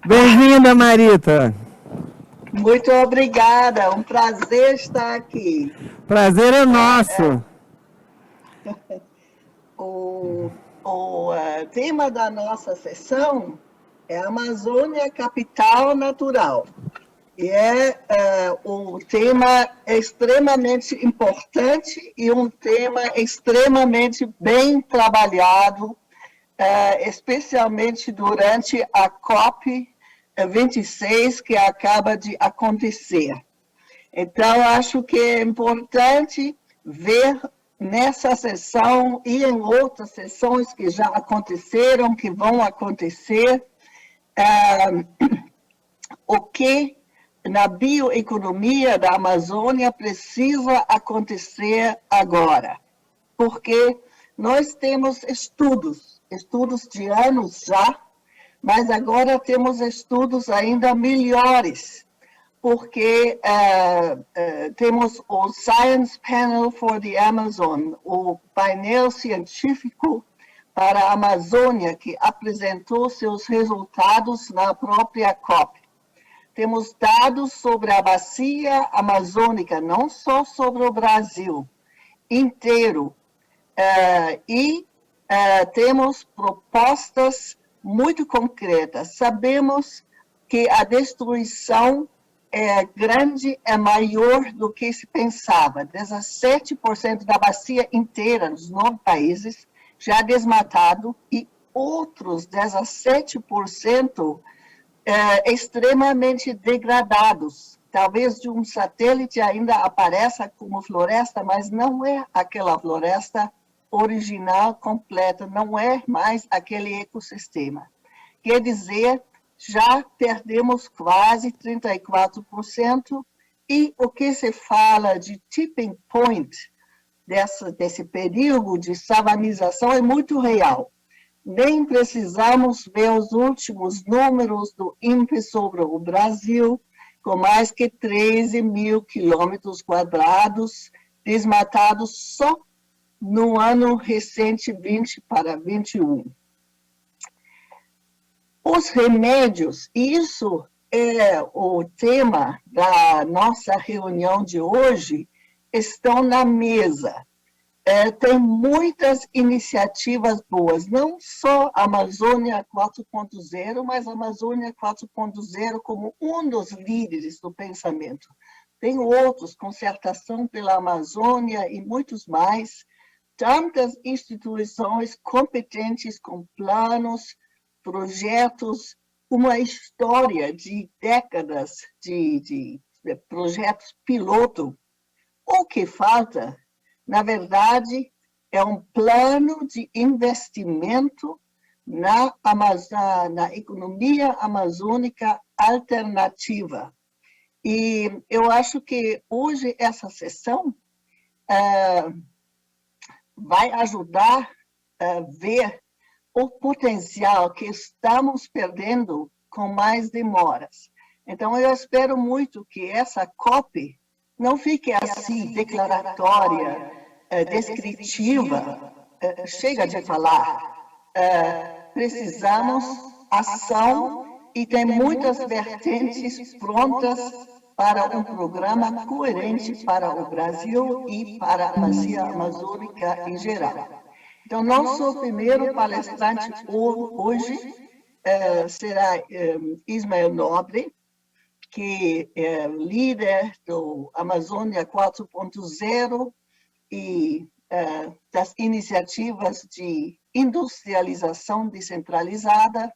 Bem-vinda, Marita. Muito obrigada, um prazer estar aqui. Prazer é nosso. O tema da nossa sessão é Amazônia Capital Natural. E um tema extremamente importante e um tema extremamente bem trabalhado, especialmente durante a COP26 que acaba de acontecer. Então, acho que é importante ver nessa sessão e em outras sessões que já aconteceram, que vão acontecer, o que na bioeconomia da Amazônia precisa acontecer agora. Porque nós temos estudos de anos já, mas agora temos estudos ainda melhores, porque temos o Science Panel for the Amazon, o painel científico para a Amazônia, que apresentou seus resultados na própria COP. Temos dados sobre a bacia amazônica, não só sobre o Brasil inteiro, e temos propostas muito concretas. Sabemos que a destruição é grande, é maior do que se pensava. 17% da bacia inteira nos 9 países já desmatado e outros 17% extremamente degradados. Talvez de um satélite ainda apareça como floresta, mas não é aquela floresta original, completa, não é mais aquele ecossistema. Quer dizer, já perdemos quase 34%, e o que se fala de tipping point, desse período de savanização, é muito real. Nem precisamos ver os últimos números do INPE sobre o Brasil, com mais que 13 mil quilômetros quadrados desmatados só no ano recente 20 para 21. Os remédios, isso é o tema da nossa reunião de hoje, estão na mesa. Tem muitas iniciativas boas, não só Amazônia 4.0, mas Amazônia 4.0 como um dos líderes do pensamento. Tem outros, Concertação pela Amazônia e muitos mais, tantas instituições competentes com planos, projetos, uma história de décadas de projetos piloto. O que falta, na verdade, é um plano de investimento na economia amazônica alternativa. E eu acho que hoje essa sessão vai ajudar a ver o potencial que estamos perdendo com mais demoras. Então, eu espero muito que essa COP não fique assim, declaratória, descritiva, chega de falar. Precisamos ação e tem muitas vertentes prontas para um programa coerente para o Brasil e para a bacia amazônica em geral. Então, nosso primeiro palestrante hoje será Ismael Nobre, que é líder do Amazônia 4.0 e das iniciativas de industrialização descentralizada.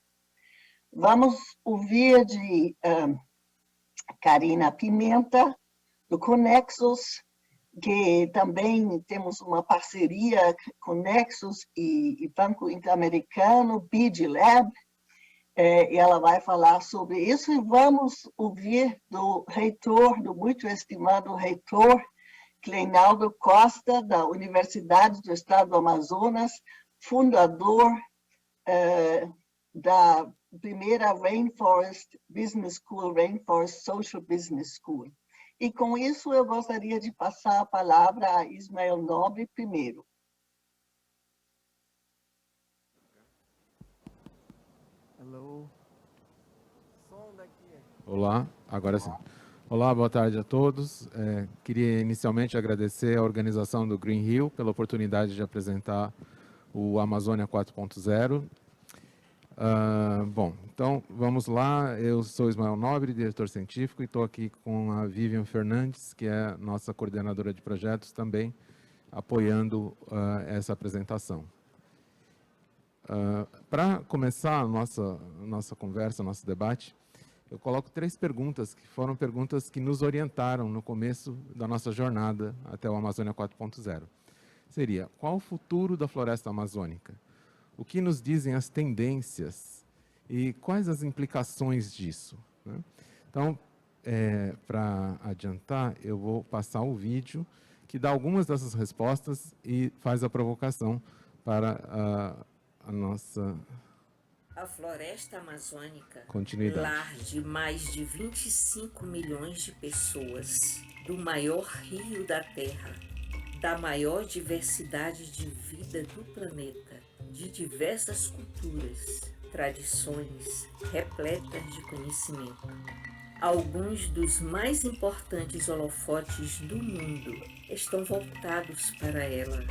Vamos ouvir de Karina Pimenta, do Conexus, que também temos uma parceria com Nexus e Banco Interamericano, BID Lab, e ela vai falar sobre isso, e vamos ouvir do reitor, do muito estimado reitor, Cleinaldo Costa, da Universidade do Estado do Amazonas, fundador da primeira Rainforest Business School, Rainforest Social Business School. E com isso eu gostaria de passar a palavra a Ismael Nobre primeiro. Hello. Olá, agora sim. Olá, boa tarde a todos. Queria inicialmente agradecer à organização do Green Hill pela oportunidade de apresentar o Amazônia 4.0. Bom, então vamos lá. Eu sou Ismael Nobre, diretor científico, e estou aqui com a Vivian Fernandes, que é nossa coordenadora de projetos, também apoiando essa apresentação. Para começar a nossa conversa, nosso debate, eu coloco 3 perguntas, que foram perguntas que nos orientaram no começo da nossa jornada até o Amazônia 4.0. Seria: qual o futuro da floresta amazônica? O que nos dizem as tendências e quais as implicações disso, né? Então, para adiantar, eu vou passar o vídeo que dá algumas dessas respostas e faz a provocação para a nossa... A floresta amazônica, continuidade. Lar de mais de 25 milhões de pessoas, do maior rio da Terra, da maior diversidade de vida do planeta, de diversas culturas, tradições, repletas de conhecimento. Alguns dos mais importantes holofotes do mundo estão voltados para ela.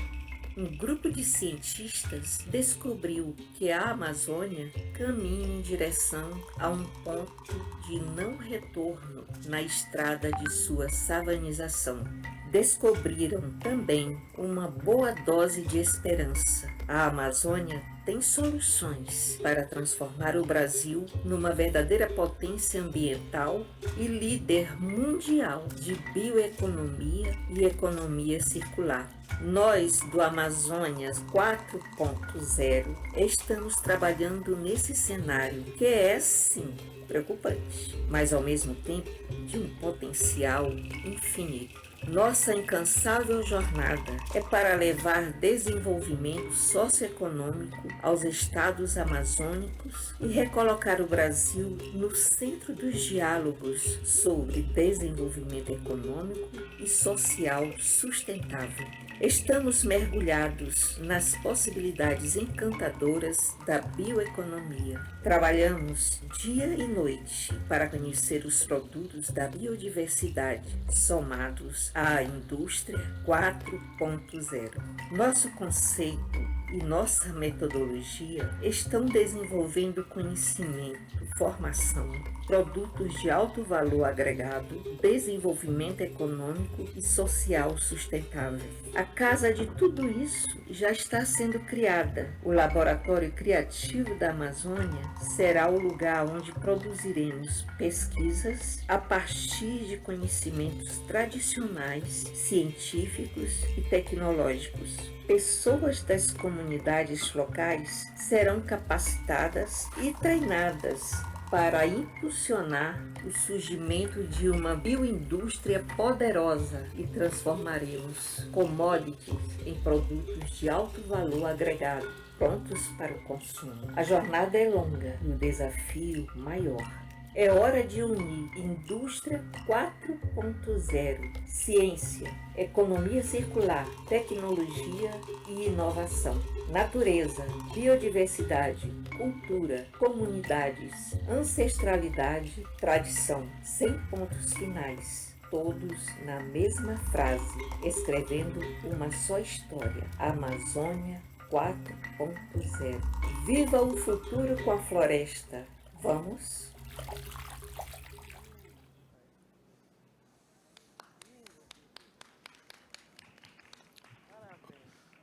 Um grupo de cientistas descobriu que a Amazônia caminha em direção a um ponto de não retorno na estrada de sua savanização. Descobriram também uma boa dose de esperança. A Amazônia tem soluções para transformar o Brasil numa verdadeira potência ambiental e líder mundial de bioeconomia e economia circular. Nós, do Amazônia 4.0, estamos trabalhando nesse cenário que é, sim, preocupante, mas ao mesmo tempo de um potencial infinito. Nossa incansável jornada é para levar desenvolvimento socioeconômico aos estados amazônicos e recolocar o Brasil no centro dos diálogos sobre desenvolvimento econômico e social sustentável. Estamos mergulhados nas possibilidades encantadoras da bioeconomia. Trabalhamos dia e noite para conhecer os produtos da biodiversidade somados à indústria 4.0. Nosso conceito e nossa metodologia estão desenvolvendo conhecimento, formação, produtos de alto valor agregado, desenvolvimento econômico e social sustentável. A casa de tudo isso já está sendo criada. O Laboratório Criativo da Amazônia será o lugar onde produziremos pesquisas a partir de conhecimentos tradicionais, científicos e tecnológicos. Pessoas das comunidades locais serão capacitadas e treinadas para impulsionar o surgimento de uma bioindústria poderosa e transformaremos commodities em produtos de alto valor agregado, prontos para o consumo. A jornada é longa e o desafio maior. É hora de unir Indústria 4.0, ciência, economia circular, tecnologia e inovação, natureza, biodiversidade, cultura, comunidades, ancestralidade, tradição, sem pontos finais, todos na mesma frase, escrevendo uma só história, Amazônia 4.0. Viva o futuro com a floresta! Vamos?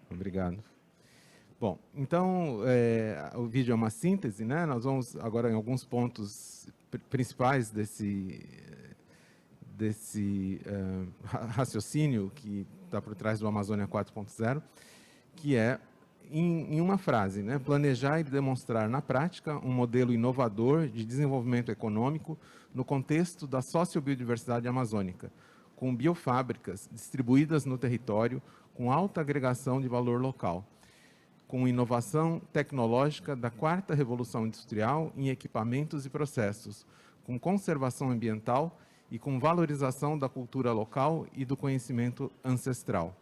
Obrigado. Bom, então, o vídeo é uma síntese, né? Nós vamos agora em alguns pontos principais desse raciocínio que está por trás do Amazônia 4.0, que é, em uma frase, né? Planejar e demonstrar na prática um modelo inovador de desenvolvimento econômico no contexto da sociobiodiversidade amazônica, com biofábricas distribuídas no território, com alta agregação de valor local, com inovação tecnológica da quarta revolução industrial em equipamentos e processos, com conservação ambiental e com valorização da cultura local e do conhecimento ancestral.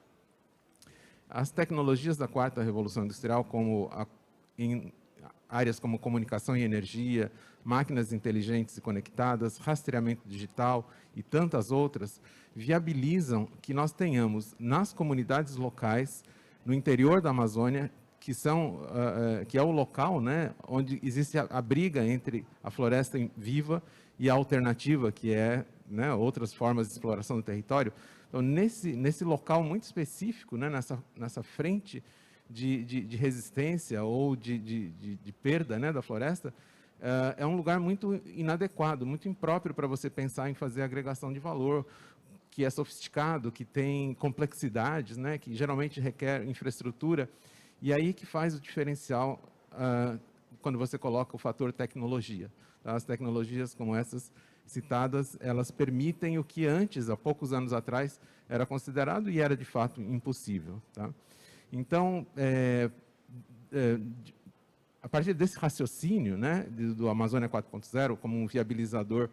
As tecnologias da quarta revolução industrial, como áreas como comunicação e energia, máquinas inteligentes e conectadas, rastreamento digital e tantas outras, viabilizam que nós tenhamos nas comunidades locais, no interior da Amazônia, que é o local, né, onde existe a briga entre a floresta viva e a alternativa, que é, né, outras formas de exploração do território. Então, nesse local muito específico, né, nessa frente de resistência ou de perda, né, da floresta, é um lugar muito inadequado, muito impróprio para você pensar em fazer agregação de valor, que é sofisticado, que tem complexidades, né, que geralmente requer infraestrutura, e aí que faz o diferencial quando você coloca o fator tecnologia. Tá? As tecnologias como essas citadas, elas permitem o que antes, há poucos anos atrás, era considerado e era de fato impossível. Tá? Então, a partir desse raciocínio, né, do Amazônia 4.0 como um viabilizador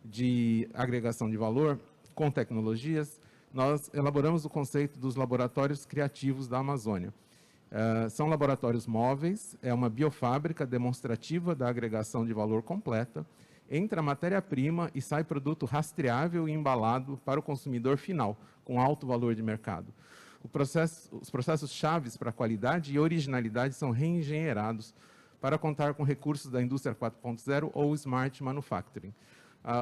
de agregação de valor com tecnologias, nós elaboramos o conceito dos laboratórios criativos da Amazônia. São laboratórios móveis, é uma biofábrica demonstrativa da agregação de valor completa, entra a matéria-prima e sai produto rastreável e embalado para o consumidor final, com alto valor de mercado. Os processos chaves para qualidade e originalidade são reengenheirados para contar com recursos da indústria 4.0 ou Smart Manufacturing.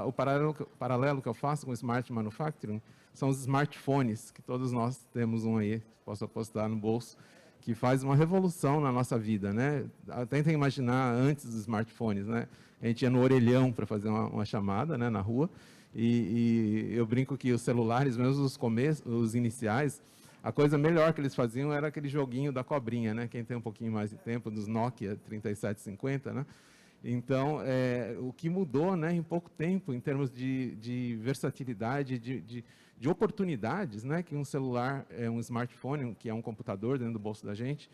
O paralelo que eu faço com o Smart Manufacturing são os smartphones, que todos nós temos um aí, posso apostar no bolso, que faz uma revolução na nossa vida, né? Tentem imaginar antes dos smartphones, né? A gente ia no orelhão para fazer uma chamada, né, na rua, e eu brinco que os celulares, mesmo os iniciais, a coisa melhor que eles faziam era aquele joguinho da cobrinha, né? Quem tem um pouquinho mais de tempo, dos Nokia 3750, né? Então, o que mudou, né, em pouco tempo, em termos de versatilidade, de oportunidades, né, que um celular, um smartphone, que é um computador dentro do bolso da gente,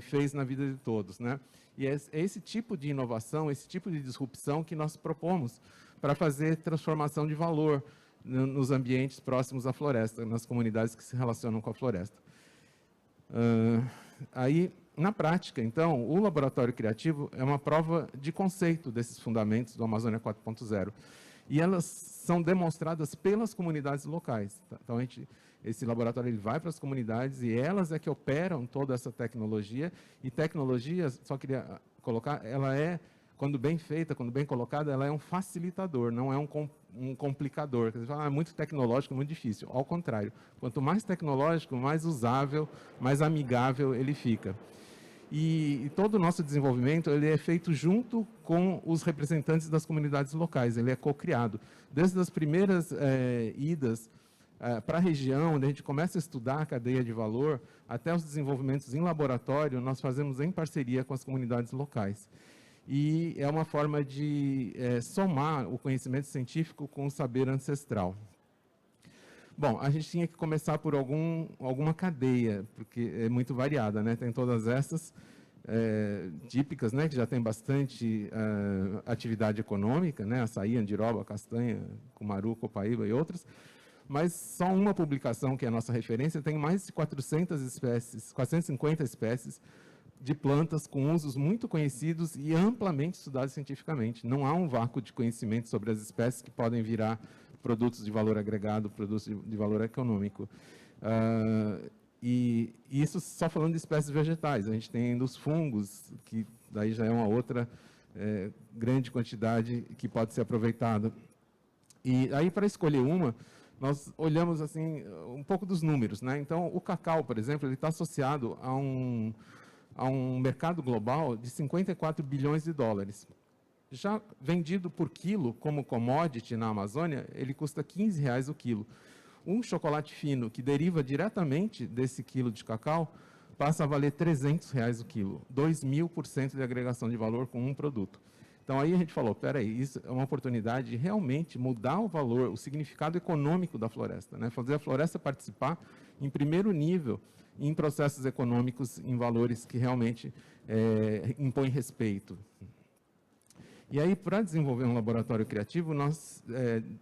fez na vida de todos, né? E é esse tipo de inovação, esse tipo de disrupção que nós propomos para fazer transformação de valor nos ambientes próximos à floresta, nas comunidades que se relacionam com a floresta. Aí, na prática, então, o laboratório criativo é uma prova de conceito desses fundamentos do Amazônia 4.0. E elas são demonstradas pelas comunidades locais. Tá? Então, esse laboratório ele vai para as comunidades e elas é que operam toda essa tecnologia. E tecnologia, só queria colocar, ela é, quando bem feita, quando bem colocada, ela é um facilitador, não é um complicador. Você fala, é muito tecnológico, muito difícil. Ao contrário, quanto mais tecnológico, mais usável, mais amigável ele fica. E todo o nosso desenvolvimento ele é feito junto com os representantes das comunidades locais, ele é co-criado. Desde as primeiras idas para a região, onde a gente começa a estudar a cadeia de valor, até os desenvolvimentos em laboratório, nós fazemos em parceria com as comunidades locais. E é uma forma de somar o conhecimento científico com o saber ancestral. Bom, a gente tinha que começar por alguma cadeia, porque é muito variada, né? Tem todas essas típicas, né? Que já tem bastante atividade econômica, né? Açaí, andiroba, castanha, cumaru, copaíba e outras. Mas só uma publicação, que é a nossa referência, tem mais de 400 espécies, 450 espécies de plantas com usos muito conhecidos e amplamente estudados cientificamente. Não há um vácuo de conhecimento sobre as espécies que podem virar produtos de valor agregado, produtos de valor econômico. E isso só falando de espécies vegetais. A gente tem ainda os fungos, que daí já é uma outra grande quantidade que pode ser aproveitada. E aí, para escolher uma, nós olhamos assim um pouco dos números, né? Então, o cacau, por exemplo, ele está associado a um mercado global de 54 bilhões de dólares. Já vendido por quilo como commodity na Amazônia, ele custa R$15 o quilo. Um chocolate fino que deriva diretamente desse quilo de cacau passa a valer R$300 o quilo, 2.000% de agregação de valor com um produto. Então, aí a gente falou, peraí, isso é uma oportunidade de realmente mudar o valor, o significado econômico da floresta, né? Fazer a floresta participar em primeiro nível em processos econômicos, em valores que realmente impõem respeito. E aí, para desenvolver um laboratório criativo, nós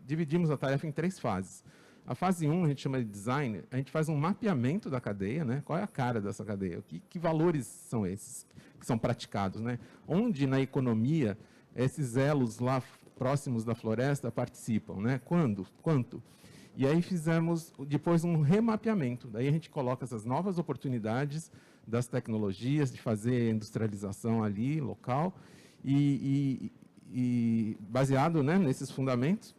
dividimos a tarefa em 3 fases. A fase 1, a gente chama de design, a gente faz um mapeamento da cadeia, né? Qual é a cara dessa cadeia? Que valores são esses que são praticados, né? Onde na economia esses elos lá próximos da floresta participam, né? Quando? Quanto? E aí fizemos depois um remapeamento. Daí a gente coloca essas novas oportunidades das tecnologias, de fazer industrialização ali, local, e baseado, né, nesses fundamentos,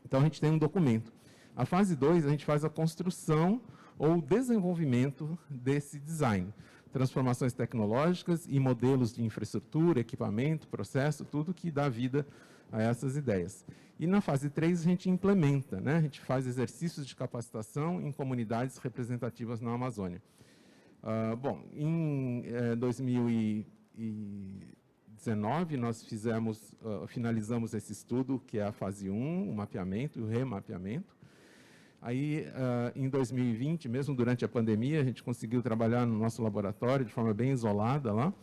então a gente tem um documento. A fase 2, a gente faz a construção ou desenvolvimento desse design. Transformações tecnológicas e modelos de infraestrutura, equipamento, processo, tudo que dá vida a essas ideias. E na fase 3 a gente implementa, né? A gente faz exercícios de capacitação em comunidades representativas na Amazônia. Bom, em 2019 nós finalizamos esse estudo, que é a fase 1, o mapeamento e o remapeamento. Aí, em 2020, mesmo durante a pandemia, a gente conseguiu trabalhar no nosso laboratório de forma bem isolada lá,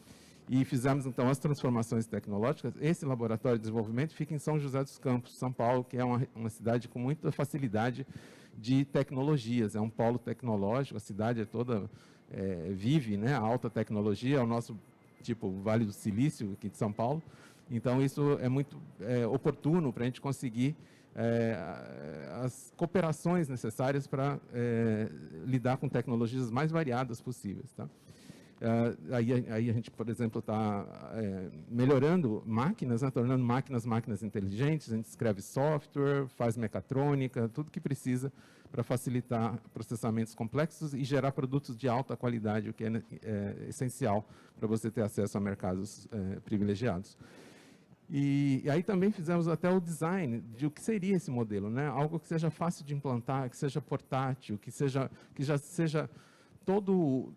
e fizemos, então, as transformações tecnológicas. Esse laboratório de desenvolvimento fica em São José dos Campos, São Paulo, que é uma cidade com muita facilidade de tecnologias, é um polo tecnológico, a cidade é toda, vive, né, a alta tecnologia, é o nosso, tipo, Vale do Silício, aqui de São Paulo. Então, isso é muito oportuno para a gente conseguir as cooperações necessárias para lidar com tecnologias mais variadas possíveis, tá? Aí a gente, por exemplo, está melhorando máquinas, né, tornando máquinas inteligentes, a gente escreve software, faz mecatrônica, tudo que precisa para facilitar processamentos complexos e gerar produtos de alta qualidade, o que é essencial para você ter acesso a mercados privilegiados. E aí também fizemos até o design de o que seria esse modelo, né? Algo que seja fácil de implantar, que seja portátil, que já seja todo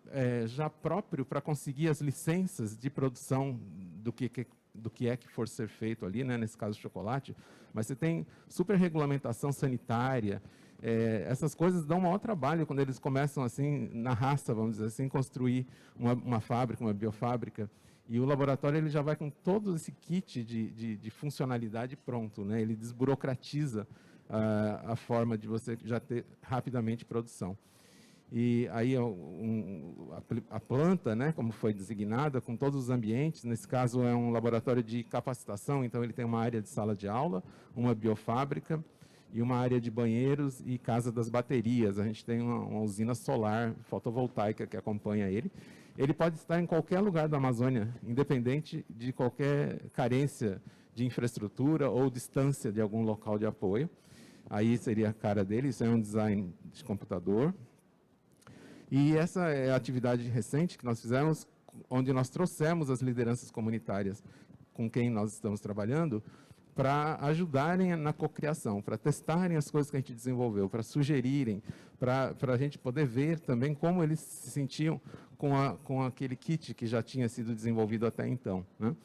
já próprio para conseguir as licenças de produção do que é que for ser feito ali, né? Nesse caso, chocolate. Mas você tem super regulamentação sanitária. Essas coisas dão um maior trabalho quando eles começam, assim, na raça, vamos dizer assim, construir uma fábrica, uma biofábrica. E o laboratório ele já vai com todo esse kit de funcionalidade pronto, né? Ele desburocratiza a forma de você já ter rapidamente produção. E aí a planta, né, como foi designada, com todos os ambientes, nesse caso é um laboratório de capacitação, então ele tem uma área de sala de aula, uma biofábrica e uma área de banheiros e casa das baterias. A gente tem uma usina solar fotovoltaica que acompanha ele. Ele pode estar em qualquer lugar da Amazônia, independente de qualquer carência de infraestrutura ou distância de algum local de apoio. Aí seria a cara dele, isso é um design de computador. E essa é a atividade recente que nós fizemos, onde nós trouxemos as lideranças comunitárias com quem nós estamos trabalhando para ajudarem na cocriação, para testarem as coisas que a gente desenvolveu, para sugerirem, para a gente poder ver também como eles se sentiam com aquele kit que já tinha sido desenvolvido até então, né?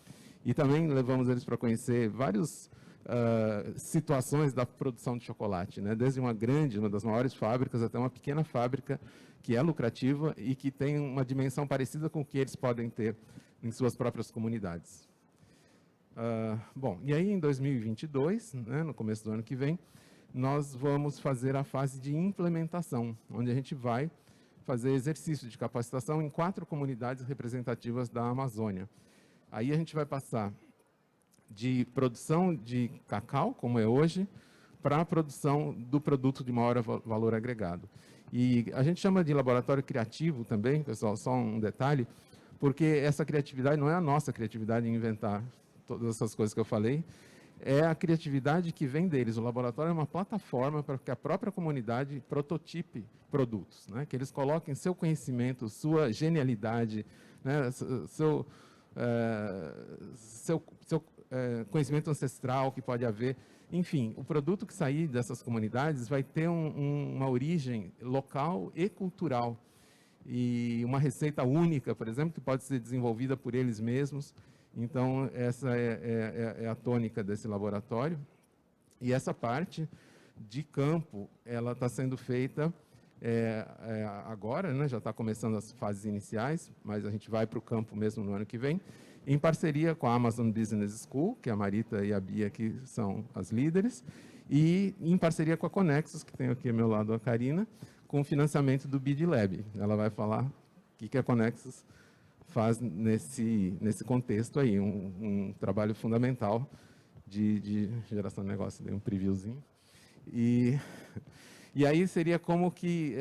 E também levamos eles para conhecer várias situações da produção de chocolate, né? Desde uma das maiores fábricas, até uma pequena fábrica que é lucrativa e que tem uma dimensão parecida com o que eles podem ter em suas próprias comunidades. Bom, e aí em 2022, né, no começo do ano que vem, nós vamos fazer a fase de implementação, onde a gente vai fazer exercício de capacitação em 4 comunidades representativas da Amazônia. Aí a gente vai passar de produção de cacau, como é hoje, para a produção do produto de maior valor agregado. E a gente chama de laboratório criativo também, pessoal, só um detalhe, porque essa criatividade não é a nossa criatividade em inventar todas essas coisas que eu falei, é a criatividade que vem deles. O laboratório é uma plataforma para que a própria comunidade prototipe produtos, né? Que eles coloquem seu conhecimento, sua genialidade, né? seu conhecimento ancestral que pode haver. Enfim, o produto que sair dessas comunidades vai ter uma origem local e cultural. E uma receita única, por exemplo, que pode ser desenvolvida por eles mesmos. Então, essa é a tônica desse laboratório. E essa parte de campo, ela está sendo feita agora, né? Já está começando as fases iniciais, mas a gente vai para o campo mesmo no ano que vem, em parceria com a Amazon Business School, que a Marita e a Bia aqui são as líderes, e em parceria com a Conexus, que tem aqui ao meu lado a Karina, com o financiamento do BID Lab. Ela vai falar o que a Conexus faz nesse contexto aí, um trabalho fundamental de geração de negócio, dei um previewzinho. E aí seria como que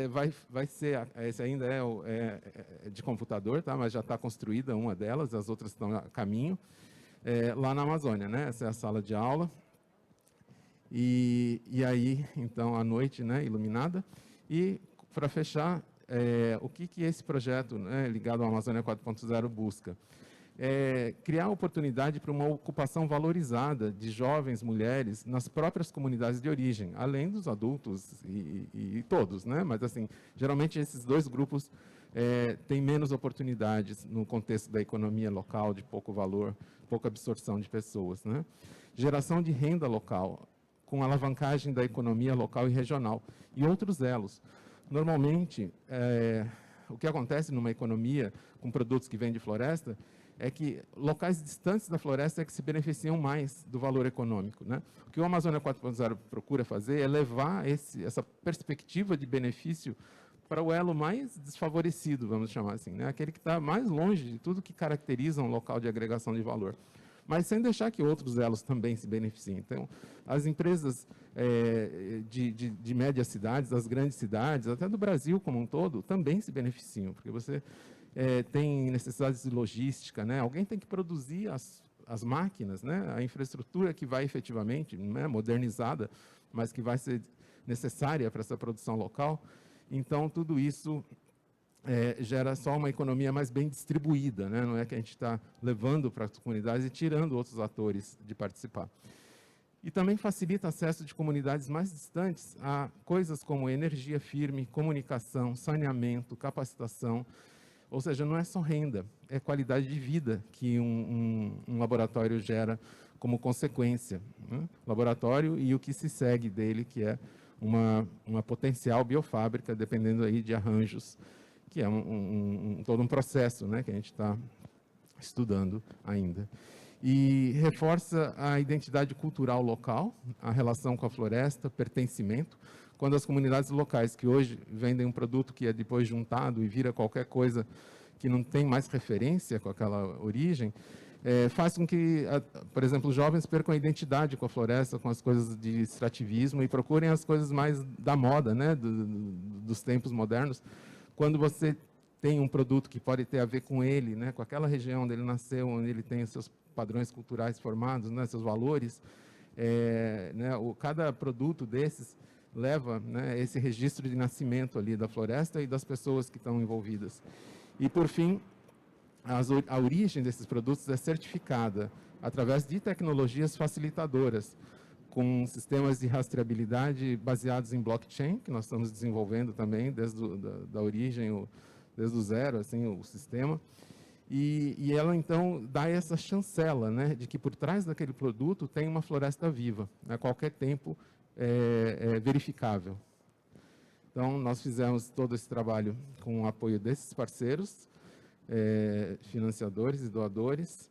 vai ser, esse ainda é de computador, tá? Mas já está construída uma delas, as outras estão a caminho, lá na Amazônia, né? Essa é a sala de aula. E aí, então, à noite, né, iluminada. E, para fechar, o que esse projeto, né, ligado ao Amazônia 4.0 busca? Criar oportunidade para uma ocupação valorizada de jovens, mulheres, nas próprias comunidades de origem, além dos adultos e todos, né? Mas, assim, geralmente esses dois grupos têm menos oportunidades no contexto da economia local, de pouco valor, pouca absorção de pessoas, né? Geração de renda local, com alavancagem da economia local e regional, e outros elos. Normalmente, o que acontece numa economia com produtos que vêm de floresta é que locais distantes da floresta é que se beneficiam mais do valor econômico, né? O que o Amazônia 4.0 procura fazer é levar essa perspectiva de benefício para o elo mais desfavorecido, vamos chamar assim, né? Aquele que está mais longe de tudo que caracteriza um local de agregação de valor, mas sem deixar que outros elos também se beneficiem. Então, as empresas de médias cidades, das grandes cidades, até do Brasil como um todo, também se beneficiam, porque você tem necessidades de logística, né? Alguém tem que produzir as máquinas, né? A infraestrutura que vai efetivamente, né, modernizada, mas que vai ser necessária para essa produção local. Então, tudo isso gera só uma economia mais bem distribuída, né? Não é que a gente está levando para as comunidades e tirando outros atores de participar. E também facilita acesso de comunidades mais distantes a coisas como energia firme, comunicação, saneamento, capacitação, ou seja, não é só renda, é qualidade de vida que um laboratório gera como consequência, né? Laboratório e o que se segue dele, que é uma potencial biofábrica, dependendo aí de arranjos, que é todo um processo, né, que a gente está estudando ainda. E reforça a identidade cultural local, a relação com a floresta, pertencimento. Quando as comunidades locais, que hoje vendem um produto que é depois juntado e vira qualquer coisa que não tem mais referência com aquela origem, faz com que, por exemplo, os jovens percam a identidade com a floresta, com as coisas de extrativismo e procurem as coisas mais da moda, né, dos tempos modernos. Quando você tem um produto que pode ter a ver com ele, né, com aquela região onde ele nasceu, onde ele tem os seus padrões culturais formados, né, seus valores, né, cada produto desses leva, né, esse registro de nascimento ali da floresta e das pessoas que estão envolvidas. E, por fim, a origem desses produtos é certificada através de tecnologias facilitadoras, com sistemas de rastreabilidade baseados em blockchain, que nós estamos desenvolvendo também desde da origem, desde o zero, assim, o sistema. E ela, então, dá essa chancela, né, de que por trás daquele produto tem uma floresta viva, a qualquer tempo verificável. Então, nós fizemos todo esse trabalho com o apoio desses parceiros, financiadores e doadores,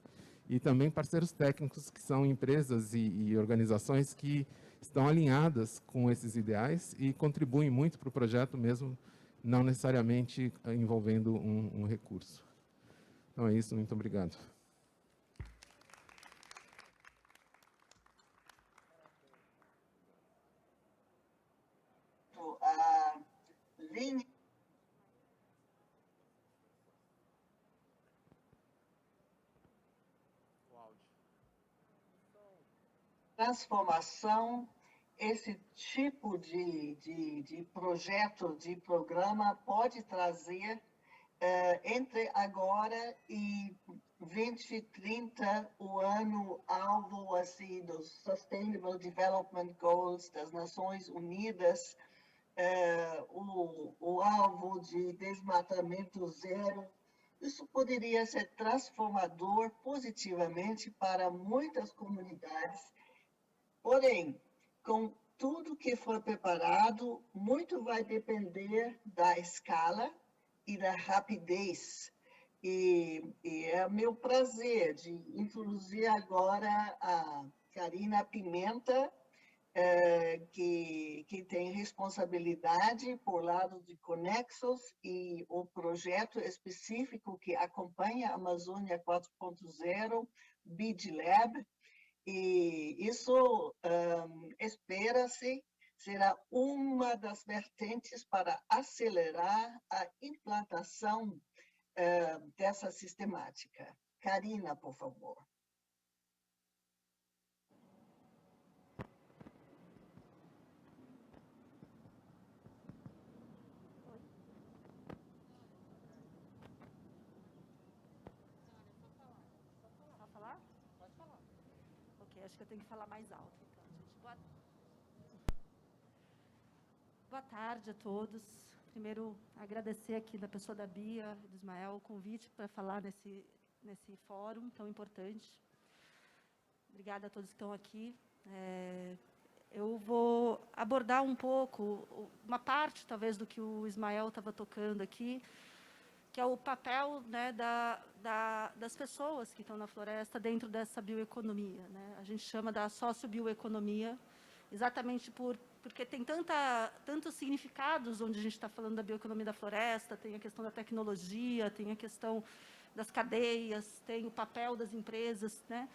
e também parceiros técnicos, que são empresas e organizações que estão alinhadas com esses ideais e contribuem muito para o projeto, mesmo não necessariamente envolvendo um recurso. Então é isso, muito obrigado. A linha transformação, esse tipo de projeto, de programa pode trazer entre agora e 2030 o ano alvo assim dos Sustainable Development Goals das Nações Unidas, o alvo de desmatamento zero. Isso poderia ser transformador positivamente para muitas comunidades. Porém, com tudo que for preparado, muito vai depender da escala e da rapidez. E é meu prazer de introduzir agora a Karina Pimenta, que tem responsabilidade por lado de Conexos e o projeto específico que acompanha a Amazônia 4.0, BidLab, e isso espera-se será uma das vertentes para acelerar a implantação dessa sistemática. Karina, por favor. Acho que eu tenho que falar mais alto. Então, gente. Boa tarde a todos. Primeiro, agradecer aqui da pessoa da Bia e do Ismael o convite para falar nesse fórum tão importante. Obrigada a todos que estão aqui. Eu vou abordar um pouco, uma parte, talvez, do que o Ismael estava tocando aqui, que é o papel, né, das pessoas que estão na floresta dentro dessa bioeconomia, né? A gente chama da sociobioeconomia, exatamente porque tem tantos significados onde a gente está falando da bioeconomia da floresta, tem a questão da tecnologia, tem a questão das cadeias, tem o papel das empresas, né?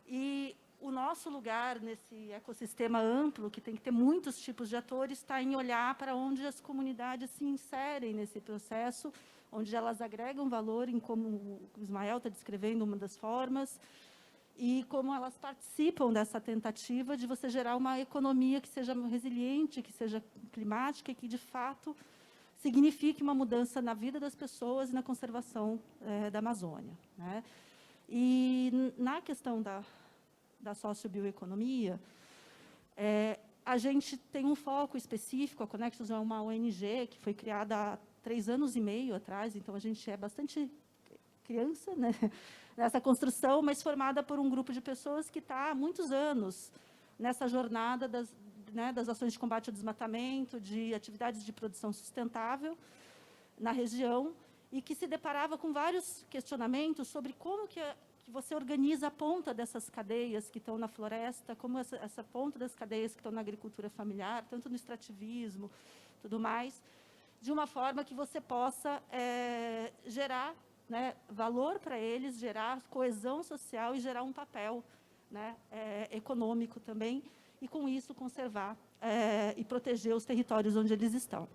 E o nosso lugar nesse ecossistema amplo, que tem que ter muitos tipos de atores, está em olhar para onde as comunidades se inserem nesse processo, onde elas agregam valor, em como o Ismael está descrevendo uma das formas, e como elas participam dessa tentativa de você gerar uma economia que seja resiliente, que seja climática e que, de fato, signifique uma mudança na vida das pessoas e na conservação da Amazônia, né? E na questão da sociobioeconomia, a gente tem um foco específico. A Conexos é uma ONG que foi criada há 3 anos e meio atrás, então a gente é bastante criança, né, nessa construção, mas formada por um grupo de pessoas que está há muitos anos nessa jornada das ações de combate ao desmatamento, de atividades de produção sustentável na região, e que se deparava com vários questionamentos sobre como que você organiza a ponta dessas cadeias que estão na floresta, como essa ponta das cadeias que estão na agricultura familiar, tanto no extrativismo, tudo mais, de uma forma que você possa gerar, né, valor para eles, gerar coesão social e gerar um papel, né, econômico também, e com isso conservar e proteger os territórios onde eles estão.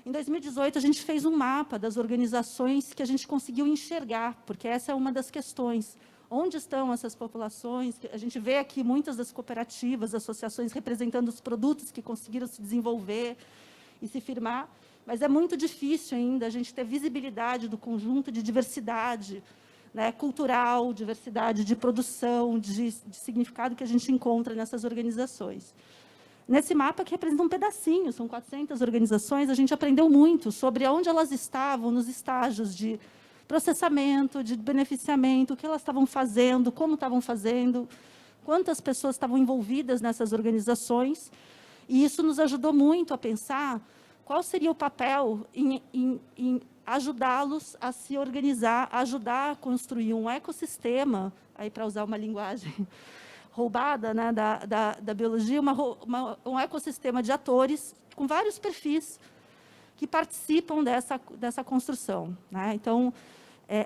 Em 2018, a gente fez um mapa das organizações que a gente conseguiu enxergar, porque essa é uma das questões. Onde estão essas populações? A gente vê aqui muitas das cooperativas, associações representando os produtos que conseguiram se desenvolver e se firmar, mas é muito difícil ainda a gente ter visibilidade do conjunto de diversidade, né, cultural, diversidade de produção, de significado que a gente encontra nessas organizações. Nesse mapa, que representa um pedacinho, são 400 organizações, a gente aprendeu muito sobre onde elas estavam nos estágios de processamento, de beneficiamento, o que elas estavam fazendo, como estavam fazendo, quantas pessoas estavam envolvidas nessas organizações, e isso nos ajudou muito a pensar qual seria o papel em ajudá-los a se organizar, ajudar a construir um ecossistema, aí para usar uma linguagem roubada, né, da biologia, um ecossistema de atores com vários perfis que participam dessa construção, né? Então,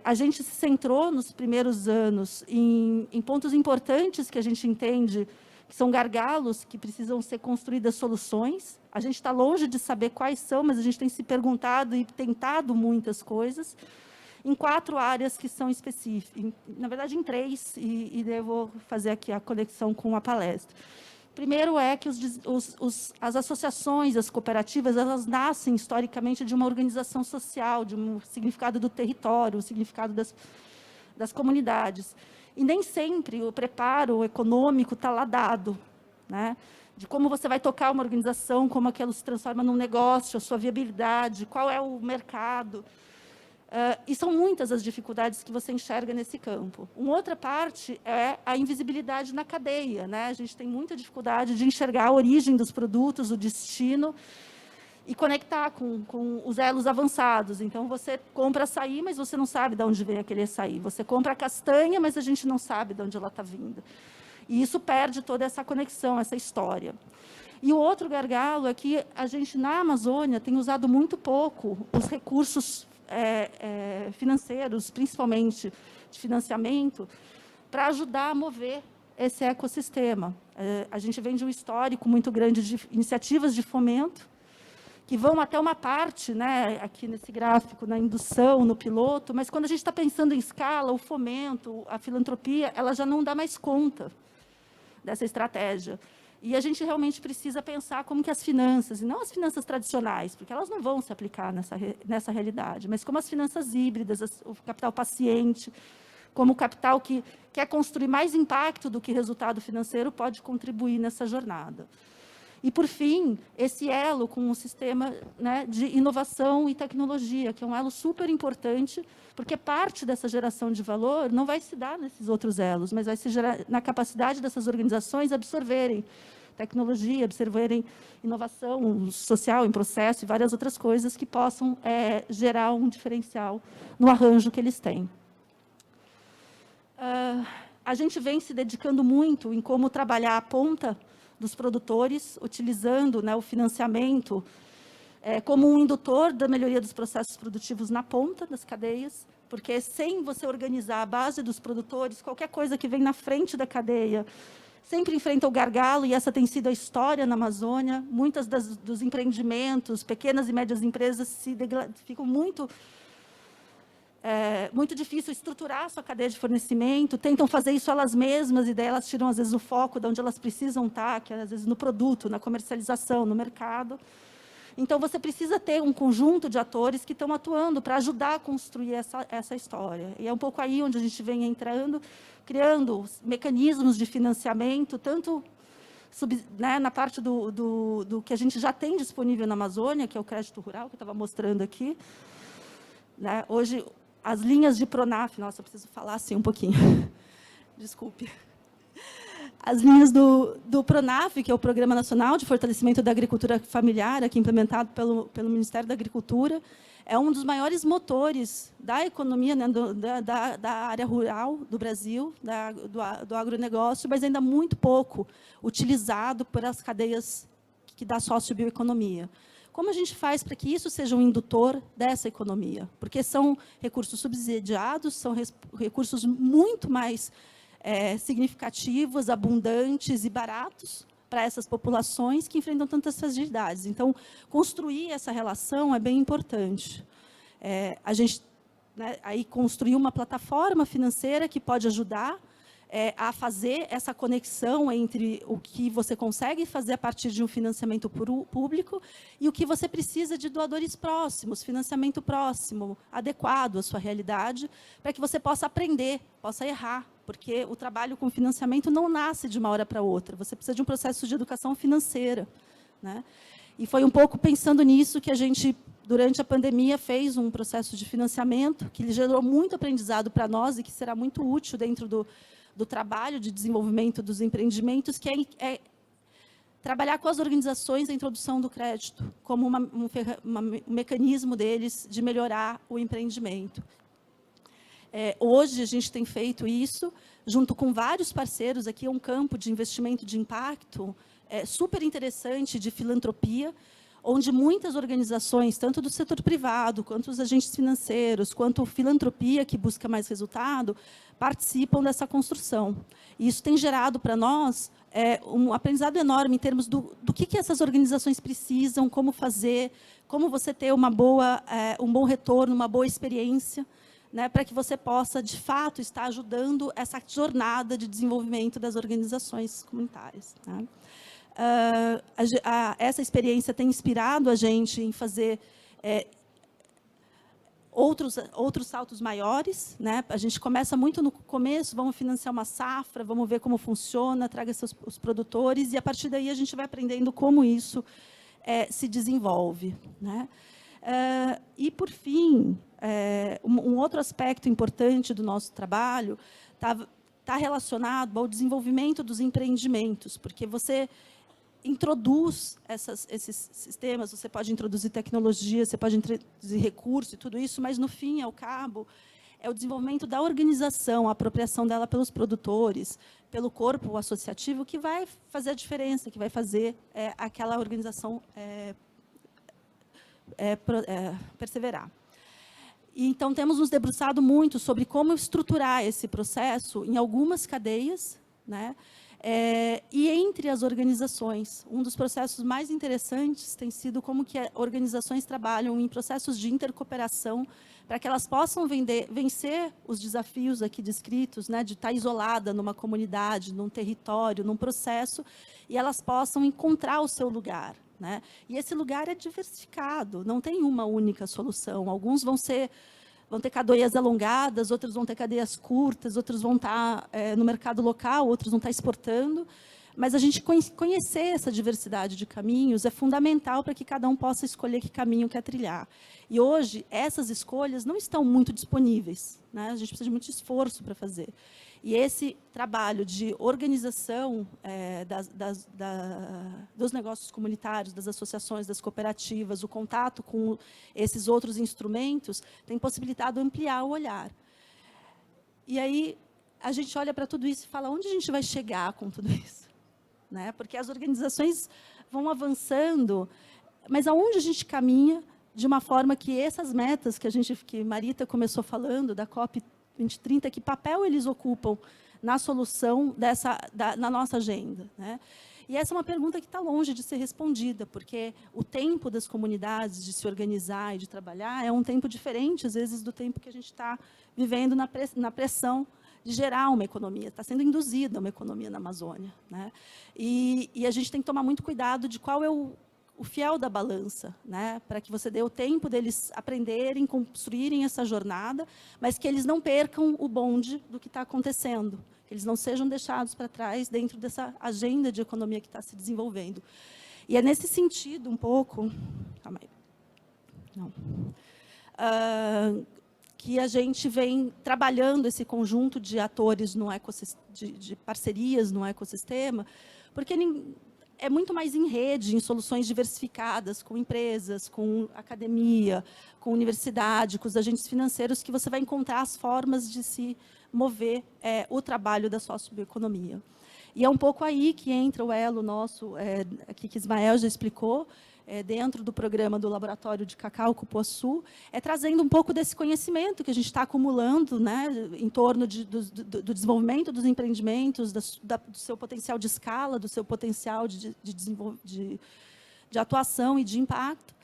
a gente se centrou nos primeiros anos em pontos importantes que a gente entende que são gargalos que precisam ser construídas soluções. A gente está longe de saber quais são, mas a gente tem se perguntado e tentado muitas coisas, em 4 áreas que são específicas, na verdade em 3, e eu vou fazer aqui a conexão com a palestra. Primeiro é que as associações, as cooperativas, elas nascem historicamente de uma organização social, de um significado do território, um significado das comunidades. E nem sempre o preparo econômico está lá dado, né? De como você vai tocar uma organização, como aquilo se transforma num negócio, a sua viabilidade, qual é o mercado. E são muitas as dificuldades que você enxerga nesse campo. Uma outra parte é a invisibilidade na cadeia, né? A gente tem muita dificuldade de enxergar a origem dos produtos, o destino, e conectar com os elos avançados. Então, você compra açaí, mas você não sabe de onde vem aquele açaí. Você compra a castanha, mas a gente não sabe de onde ela está vindo. E isso perde toda essa conexão, essa história. E o outro gargalo é que a gente, na Amazônia, tem usado muito pouco os recursos financeiros, principalmente de financiamento, para ajudar a mover esse ecossistema. A gente vem de um histórico muito grande de iniciativas de fomento, que vão até uma parte, né, aqui nesse gráfico, na indução, no piloto, mas quando a gente está pensando em escala, o fomento, a filantropia, ela já não dá mais conta dessa estratégia. E a gente realmente precisa pensar como que as finanças, e não as finanças tradicionais, porque elas não vão se aplicar nessa realidade, mas como as finanças híbridas, o capital paciente, como o capital que quer construir mais impacto do que resultado financeiro, pode contribuir nessa jornada. E, por fim, esse elo com o sistema, né, de inovação e tecnologia, que é um elo super importante, porque parte dessa geração de valor não vai se dar nesses outros elos, mas vai se gerar na capacidade dessas organizações absorverem tecnologia, absorverem inovação social em processo e várias outras coisas que possam gerar um diferencial no arranjo que eles têm. A gente vem se dedicando muito em como trabalhar a ponta dos produtores, utilizando, né, o financiamento como um indutor da melhoria dos processos produtivos na ponta das cadeias, porque sem você organizar a base dos produtores, qualquer coisa que vem na frente da cadeia sempre enfrenta o gargalo, e essa tem sido a história na Amazônia. Muitas dos empreendimentos, pequenas e médias empresas, ficam muito difícil estruturar a sua cadeia de fornecimento, tentam fazer isso elas mesmas, e daí elas tiram, às vezes, o foco de onde elas precisam estar, que é, às vezes, no produto, na comercialização, no mercado. Então, você precisa ter um conjunto de atores que estão atuando para ajudar a construir essa história. E é um pouco aí onde a gente vem entrando, criando mecanismos de financiamento, tanto né, na parte do que a gente já tem disponível na Amazônia, que é o crédito rural, que eu estava mostrando aqui. Né? Hoje, as linhas de Pronaf, nossa, eu preciso falar assim um pouquinho, desculpe. As linhas do Pronaf, que é o Programa Nacional de Fortalecimento da Agricultura Familiar, aqui implementado pelo Ministério da Agricultura, é um dos maiores motores da economia, né, da área rural do Brasil, do agronegócio, mas ainda muito pouco utilizado por as cadeias que dá sociobioeconomia. Como a gente faz para que isso seja um indutor dessa economia? Porque são recursos subsidiados, são recursos muito mais significativos, abundantes e baratos para essas populações que enfrentam tantas fragilidades. Então, construir essa relação é bem importante. A gente, né, aí construir uma plataforma financeira que pode ajudar a fazer essa conexão entre o que você consegue fazer a partir de um financiamento público e o que você precisa de doadores próximos, financiamento próximo, adequado à sua realidade, para que você possa aprender, possa errar, porque o trabalho com financiamento não nasce de uma hora para outra, você precisa de um processo de educação financeira. Né? E foi um pouco pensando nisso que a gente, durante a pandemia, fez um processo de financiamento que gerou muito aprendizado para nós e que será muito útil dentro do trabalho de desenvolvimento dos empreendimentos, que é trabalhar com as organizações a introdução do crédito, como um mecanismo deles de melhorar o empreendimento. Hoje, a gente tem feito isso, junto com vários parceiros, aqui é um campo de investimento de impacto super interessante, de filantropia, onde muitas organizações, tanto do setor privado, quanto os agentes financeiros, quanto a filantropia, que busca mais resultado, participam dessa construção. E isso tem gerado para nós um aprendizado enorme em termos do que essas organizações precisam, como fazer, como você ter um bom retorno, uma boa experiência, né, para que você possa, de fato, estar ajudando essa jornada de desenvolvimento das organizações comunitárias. Né? Essa experiência tem inspirado a gente em fazer outros saltos maiores. Né? A gente começa muito no começo, vamos financiar uma safra, vamos ver como funciona, traga os produtores, e, a partir daí, a gente vai aprendendo como isso se desenvolve. Né? E, por fim, um outro aspecto importante do nosso trabalho está relacionado ao desenvolvimento dos empreendimentos, porque você introduz esses sistemas, você pode introduzir tecnologia, você pode introduzir recurso e tudo isso, mas, no fim, ao cabo, é o desenvolvimento da organização, a apropriação dela pelos produtores, pelo corpo associativo, que vai fazer a diferença, que vai fazer aquela organização perseverar. E, então, temos nos debruçado muito sobre como estruturar esse processo em algumas cadeias, né? E entre as organizações. Um dos processos mais interessantes tem sido como que organizações trabalham em processos de intercooperação para que elas possam vencer os desafios aqui descritos, né, de estar isolada numa comunidade, num território, num processo, e elas possam encontrar o seu lugar, né? E esse lugar é diversificado, não tem uma única solução. Alguns vão ter cadeias alongadas, outros vão ter cadeias curtas, outros vão estar no mercado local, outros vão estar exportando. Mas a gente conhecer essa diversidade de caminhos é fundamental para que cada um possa escolher que caminho quer trilhar. E hoje, essas escolhas não estão muito disponíveis, né? A gente precisa de muito esforço para fazer. E esse trabalho de organização dos negócios comunitários, das associações, das cooperativas, o contato com esses outros instrumentos, tem possibilitado ampliar o olhar. E aí, a gente olha para tudo isso e fala, onde a gente vai chegar com tudo isso? Né? Porque as organizações vão avançando, mas aonde a gente caminha de uma forma que essas metas que Marita começou falando, da COP 2030, que papel eles ocupam na solução na nossa agenda, né? E essa é uma pergunta que está longe de ser respondida, porque o tempo das comunidades de se organizar e de trabalhar é um tempo diferente, às vezes, do tempo que a gente está vivendo na pressão de gerar uma economia, está sendo induzida uma economia na Amazônia, né? E a gente tem que tomar muito cuidado de qual é o fiel da balança, né? Para que você dê o tempo deles aprenderem, construírem essa jornada, mas que eles não percam o bonde do que está acontecendo, que eles não sejam deixados para trás dentro dessa agenda de economia que está se desenvolvendo. E é nesse sentido, um pouco... Calma aí. Não. Que a gente vem trabalhando esse conjunto de atores no ecossistema, de parcerias no ecossistema, porque é muito mais em rede, em soluções diversificadas, com empresas, com academia, com universidade, com os agentes financeiros, que você vai encontrar as formas de se mover o trabalho da socioeconomia. E é um pouco aí que entra o elo nosso, aqui que Ismael já explicou, dentro do programa do Laboratório de Cacau Cupuaçu, trazendo um pouco desse conhecimento que a gente está acumulando, né, em torno do desenvolvimento dos empreendimentos, do seu potencial de escala, do seu potencial de atuação e de impacto,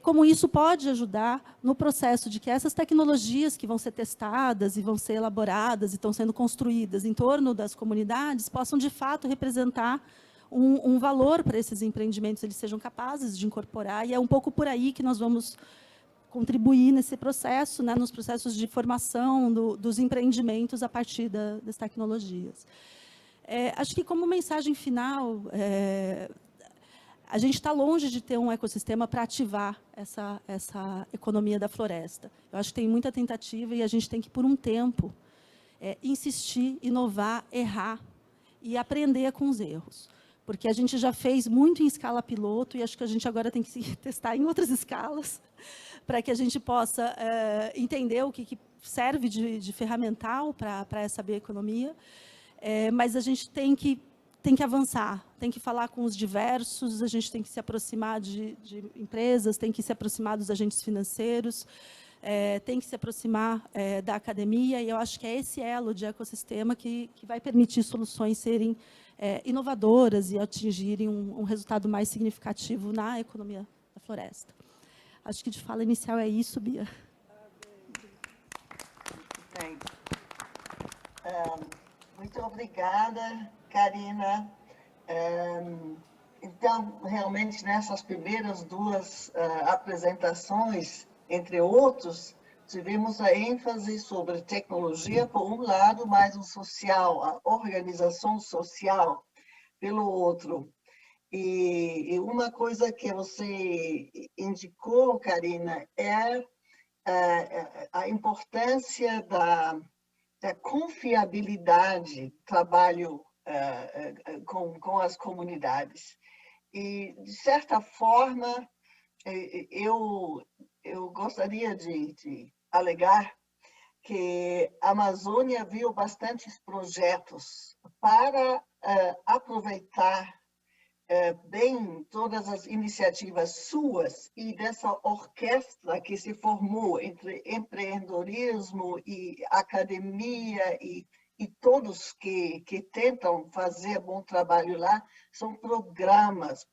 como isso pode ajudar no processo de que essas tecnologias que vão ser testadas e vão ser elaboradas e estão sendo construídas em torno das comunidades possam, de fato, representar um valor para esses empreendimentos, eles sejam capazes de incorporar, e é um pouco por aí que nós vamos contribuir nesse processo, né, nos processos de formação dos empreendimentos a partir das tecnologias. Acho que, como mensagem final, a gente está longe de ter um ecossistema para ativar essa economia da floresta. Eu acho que tem muita tentativa e a gente tem que, por um tempo, insistir, inovar, errar e aprender com os erros. Porque a gente já fez muito em escala piloto e acho que a gente agora tem que testar em outras escalas para que a gente possa entender o que serve de ferramental para essa bioeconomia. Mas a gente tem que avançar, tem que falar com os diversos, a gente tem que se aproximar de empresas, tem que se aproximar dos agentes financeiros, tem que se aproximar da academia, e eu acho que é esse elo de ecossistema que vai permitir soluções serem inovadoras e atingirem um resultado mais significativo na economia da floresta. Acho que de fala inicial é isso, Bia. Bem, muito obrigada, Karina. Então, realmente, nessas primeiras duas apresentações, entre outros, tivemos a ênfase sobre tecnologia, por um lado, mas o social, a organização social, pelo outro. E uma coisa que você indicou, Karina, é a importância da confiabilidade do trabalho com as comunidades. E, de certa forma, eu gostaria de alegar que a Amazônia viu bastantes projetos para aproveitar bem todas as iniciativas suas e dessa orquestra que se formou entre empreendedorismo e academia e todos que tentam fazer bom trabalho lá, são programas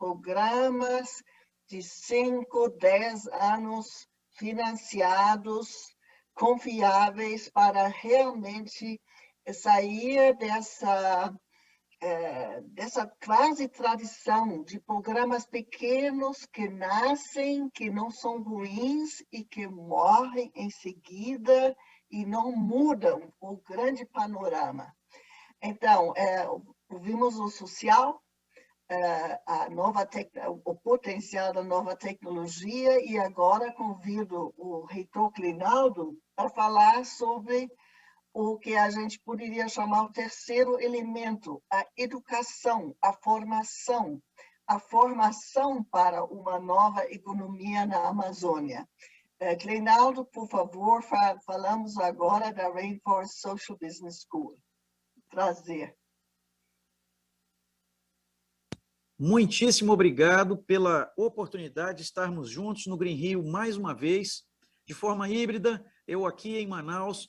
de 5, 10 anos financiados, confiáveis para realmente sair dessa quase tradição de programas pequenos que nascem, que não são ruins e que morrem em seguida e não mudam o grande panorama. Então, vimos o social, o potencial da nova tecnologia, e agora convido o reitor Clinaldo a falar sobre o que a gente poderia chamar o terceiro elemento, a educação, a formação para uma nova economia na Amazônia. Clinaldo, por favor, falamos agora da Rainforest Social Business School. Prazer. Muitíssimo obrigado pela oportunidade de estarmos juntos no Green Rio mais uma vez, de forma híbrida, eu aqui em Manaus,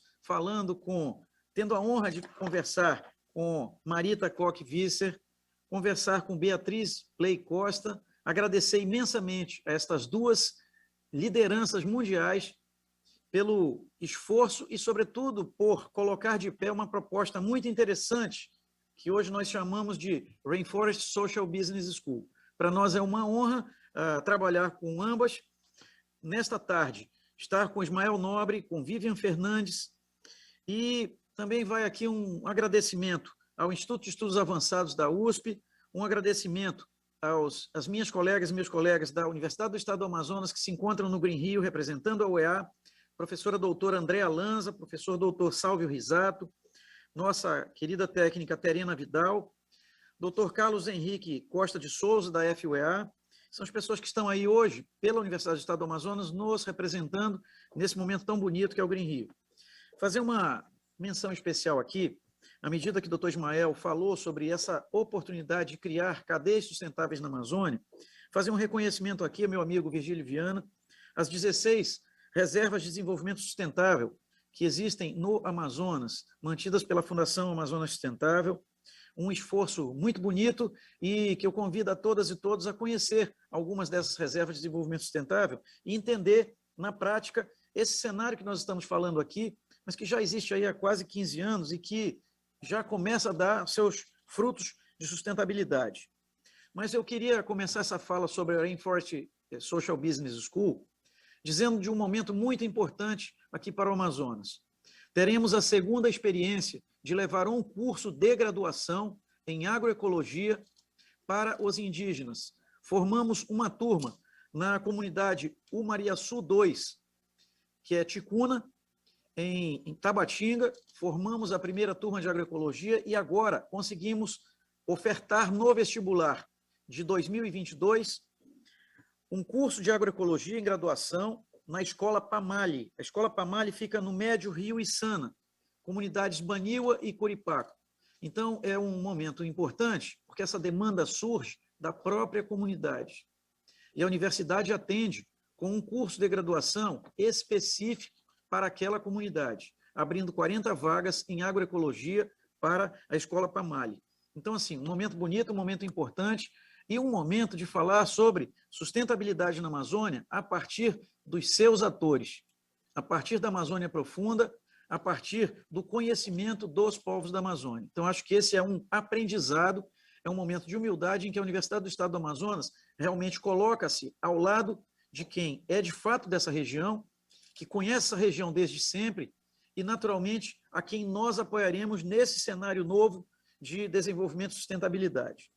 tendo a honra de conversar com Marita Koch-Visser, conversar com Beatriz Bley Costa, agradecer imensamente a estas duas lideranças mundiais pelo esforço e, sobretudo, por colocar de pé uma proposta muito interessante, que hoje nós chamamos de Rainforest Social Business School. Para nós é uma honra trabalhar com ambas. Nesta tarde, estar com Ismael Nobre, com Vivian Fernandes, e também vai aqui um agradecimento ao Instituto de Estudos Avançados da USP, um agradecimento às minhas colegas e meus colegas da Universidade do Estado do Amazonas, que se encontram no Green Rio, representando a UEA, professora doutora Andréa Lanza, professor doutor Sálvio Risato, nossa querida técnica Terena Vidal, doutor Carlos Henrique Costa de Souza, da FUEA, são as pessoas que estão aí hoje, pela Universidade do Estado do Amazonas, nos representando nesse momento tão bonito que é o Green Rio. Fazer uma menção especial aqui, à medida que o Dr. Ismael falou sobre essa oportunidade de criar cadeias sustentáveis na Amazônia, fazer um reconhecimento aqui ao meu amigo Virgílio Viana, as 16 reservas de desenvolvimento sustentável que existem no Amazonas, mantidas pela Fundação Amazonas Sustentável, um esforço muito bonito e que eu convido a todas e todos a conhecer algumas dessas reservas de desenvolvimento sustentável e entender, na prática, esse cenário que nós estamos falando aqui, mas que já existe aí há quase 15 anos e que já começa a dar seus frutos de sustentabilidade. Mas eu queria começar essa fala sobre a Rainforest Social Business School, dizendo de um momento muito importante aqui para o Amazonas. Teremos a segunda experiência de levar um curso de graduação em agroecologia para os indígenas. Formamos uma turma na comunidade Umariaçu 2, que é Ticuna, em Tabatinga, formamos a primeira turma de agroecologia e agora conseguimos ofertar no vestibular de 2022 um curso de agroecologia em graduação na Escola Pamali. A Escola Pamali fica no Médio Rio Içana, comunidades Baniwa e Coripaco. Então, é um momento importante, porque essa demanda surge da própria comunidade. E a universidade atende com um curso de graduação específico para aquela comunidade, abrindo 40 vagas em agroecologia para a Escola Pamali. Então, assim, um momento bonito, um momento importante e um momento de falar sobre sustentabilidade na Amazônia a partir dos seus atores, a partir da Amazônia Profunda, a partir do conhecimento dos povos da Amazônia. Então, acho que esse é um aprendizado, é um momento de humildade em que a Universidade do Estado do Amazonas realmente coloca-se ao lado de quem é de fato dessa região, que conhece essa região desde sempre e, naturalmente, a quem nós apoiaremos nesse cenário novo de desenvolvimento e sustentabilidade.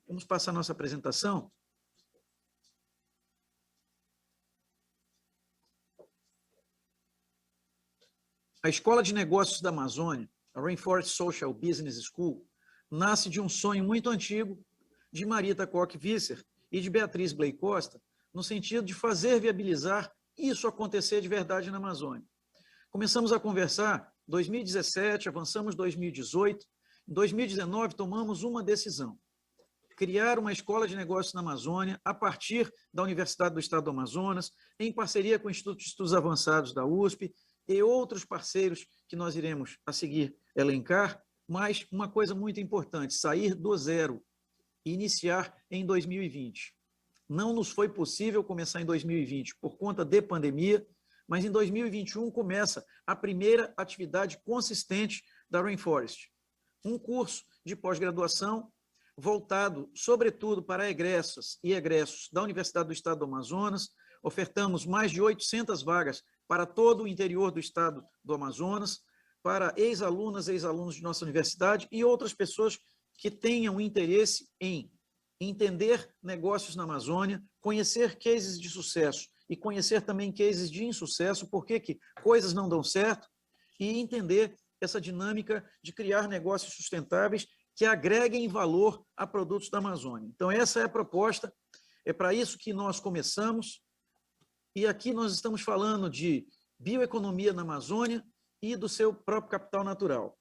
Vamos passar a nossa apresentação. A Escola de Negócios da Amazônia, a Rainforest Social Business School, nasce de um sonho muito antigo de Marita Koch-Visser e de Beatriz Bley Costa, no sentido de fazer viabilizar isso acontecer de verdade na Amazônia. Começamos a conversar em 2017, avançamos em 2018, em 2019 tomamos uma decisão: criar uma escola de negócios na Amazônia a partir da Universidade do Estado do Amazonas, em parceria com o Instituto de Estudos Avançados da USP e outros parceiros que nós iremos a seguir elencar, mas uma coisa muito importante: sair do zero e iniciar em 2020. Não nos foi possível começar em 2020 por conta de pandemia, mas em 2021 começa a primeira atividade consistente da Rainforest. Um curso de pós-graduação voltado, sobretudo, para egressas e egressos da Universidade do Estado do Amazonas. Ofertamos mais de 800 vagas para todo o interior do Estado do Amazonas, para ex-alunas e ex-alunos de nossa universidade e outras pessoas que tenham interesse em entender negócios na Amazônia, conhecer cases de sucesso e conhecer também cases de insucesso, por que coisas não dão certo, e entender essa dinâmica de criar negócios sustentáveis que agreguem valor a produtos da Amazônia. Então, essa é a proposta, é para isso que nós começamos, e aqui nós estamos falando de bioeconomia na Amazônia e do seu próprio capital natural.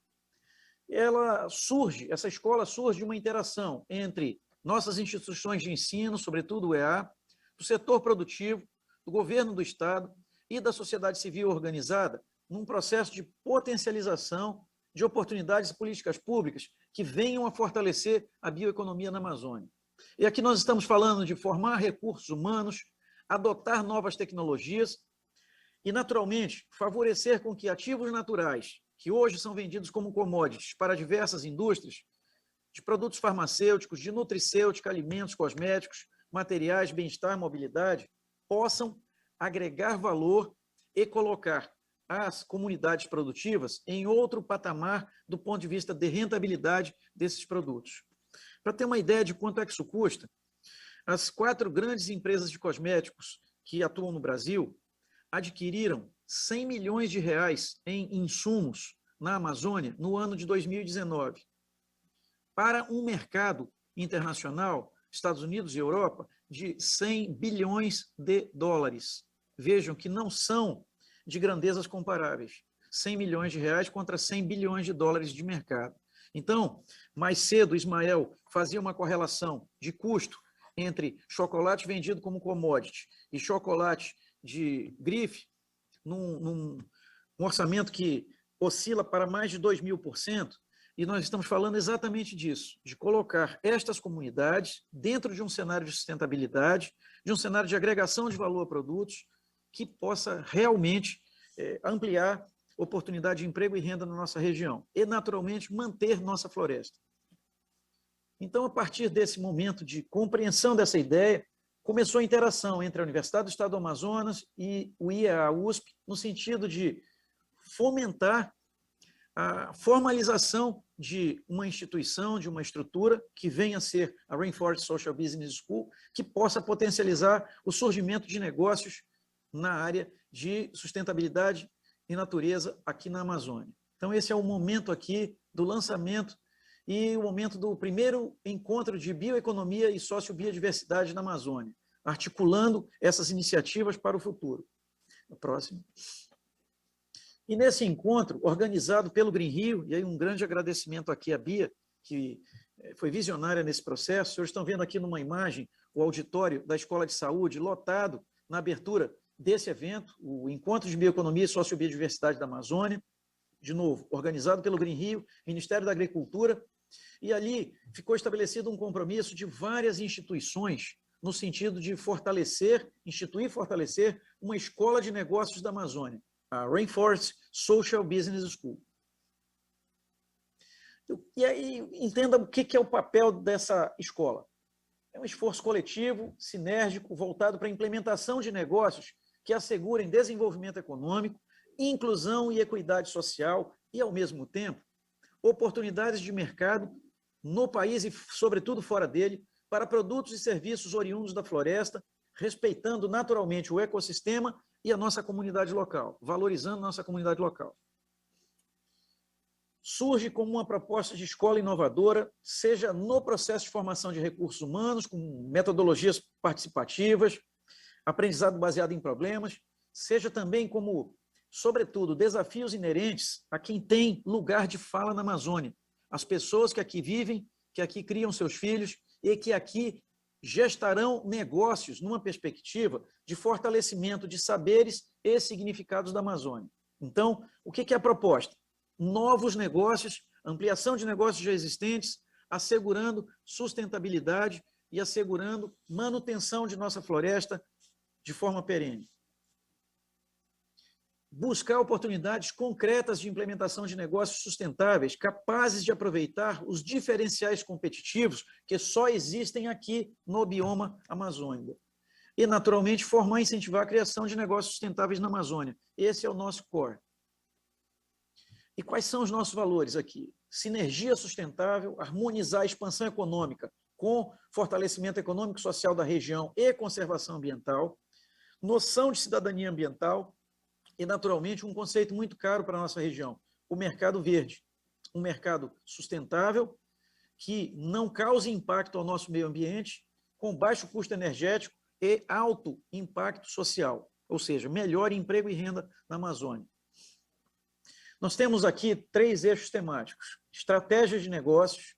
Essa escola surge de uma interação entre nossas instituições de ensino, sobretudo o EA, do setor produtivo, do governo do Estado e da sociedade civil organizada, num processo de potencialização de oportunidades e políticas públicas que venham a fortalecer a bioeconomia na Amazônia. E aqui nós estamos falando de formar recursos humanos, adotar novas tecnologias e, naturalmente, favorecer com que ativos naturais, que hoje são vendidos como commodities para diversas indústrias, de produtos farmacêuticos, de nutricêutica, alimentos, cosméticos, materiais, bem-estar, mobilidade, possam agregar valor e colocar as comunidades produtivas em outro patamar do ponto de vista de rentabilidade desses produtos. Para ter uma ideia de quanto é que isso custa, as 4 grandes empresas de cosméticos que atuam no Brasil adquiriram 100 milhões de reais em insumos na Amazônia no ano de 2019. Para um mercado internacional, Estados Unidos e Europa, de 100 bilhões de dólares. Vejam que não são de grandezas comparáveis. 100 milhões de reais contra 100 bilhões de dólares de mercado. Então, mais cedo, Ismael fazia uma correlação de custo entre chocolate vendido como commodity e chocolate de grife, num orçamento que oscila para mais de 2.000%, e nós estamos falando exatamente disso, de colocar estas comunidades dentro de um cenário de sustentabilidade, de um cenário de agregação de valor a produtos, que possa realmente ampliar oportunidade de emprego e renda na nossa região e, naturalmente, manter nossa floresta. Então, a partir desse momento de compreensão dessa ideia, começou a interação entre a Universidade do Estado do Amazonas e o IEA-USP, no sentido de fomentar a formalização de uma instituição, de uma estrutura que venha a ser a Rainforest Social Business School, que possa potencializar o surgimento de negócios na área de sustentabilidade e natureza aqui na Amazônia. Então, esse é o momento aqui do lançamento e o momento do primeiro encontro de bioeconomia e sociobiodiversidade na Amazônia, articulando essas iniciativas para o futuro. A próxima. E nesse encontro, organizado pelo Green Rio, e aí um grande agradecimento aqui à Bia, que foi visionária nesse processo. Vocês estão vendo aqui numa imagem o auditório da Escola de Saúde lotado na abertura desse evento, o Encontro de Bioeconomia e Sociobiodiversidade da Amazônia, de novo, organizado pelo Green Rio, Ministério da Agricultura, e ali ficou estabelecido um compromisso de várias instituições no sentido de instituir e fortalecer uma escola de negócios da Amazônia, a Rainforest Social Business School. E aí, entenda o que é o papel dessa escola. É um esforço coletivo, sinérgico, voltado para a implementação de negócios que assegurem desenvolvimento econômico, inclusão e equidade social e, ao mesmo tempo, oportunidades de mercado no país e, sobretudo, fora dele, para produtos e serviços oriundos da floresta, respeitando naturalmente o ecossistema e a nossa comunidade local, valorizando nossa comunidade local. Surge como uma proposta de escola inovadora, seja no processo de formação de recursos humanos, com metodologias participativas, aprendizado baseado em problemas, seja também como sobretudo, desafios inerentes a quem tem lugar de fala na Amazônia, as pessoas que aqui vivem, que aqui criam seus filhos e que aqui gestarão negócios numa perspectiva de fortalecimento de saberes e significados da Amazônia. Então, o que é a proposta? Novos negócios, ampliação de negócios já existentes, assegurando sustentabilidade e assegurando manutenção de nossa floresta de forma perene. Buscar oportunidades concretas de implementação de negócios sustentáveis, capazes de aproveitar os diferenciais competitivos que só existem aqui no bioma amazônico. E, naturalmente, formar e incentivar a criação de negócios sustentáveis na Amazônia. Esse é o nosso core. E quais são os nossos valores aqui? Sinergia sustentável, harmonizar a expansão econômica com fortalecimento econômico e social da região e conservação ambiental, noção de cidadania ambiental, e, naturalmente, um conceito muito caro para a nossa região, o mercado verde. Um mercado sustentável, que não cause impacto ao nosso meio ambiente, com baixo custo energético e alto impacto social, ou seja, melhor emprego e renda na Amazônia. Nós temos aqui 3 eixos temáticos: estratégias de negócios,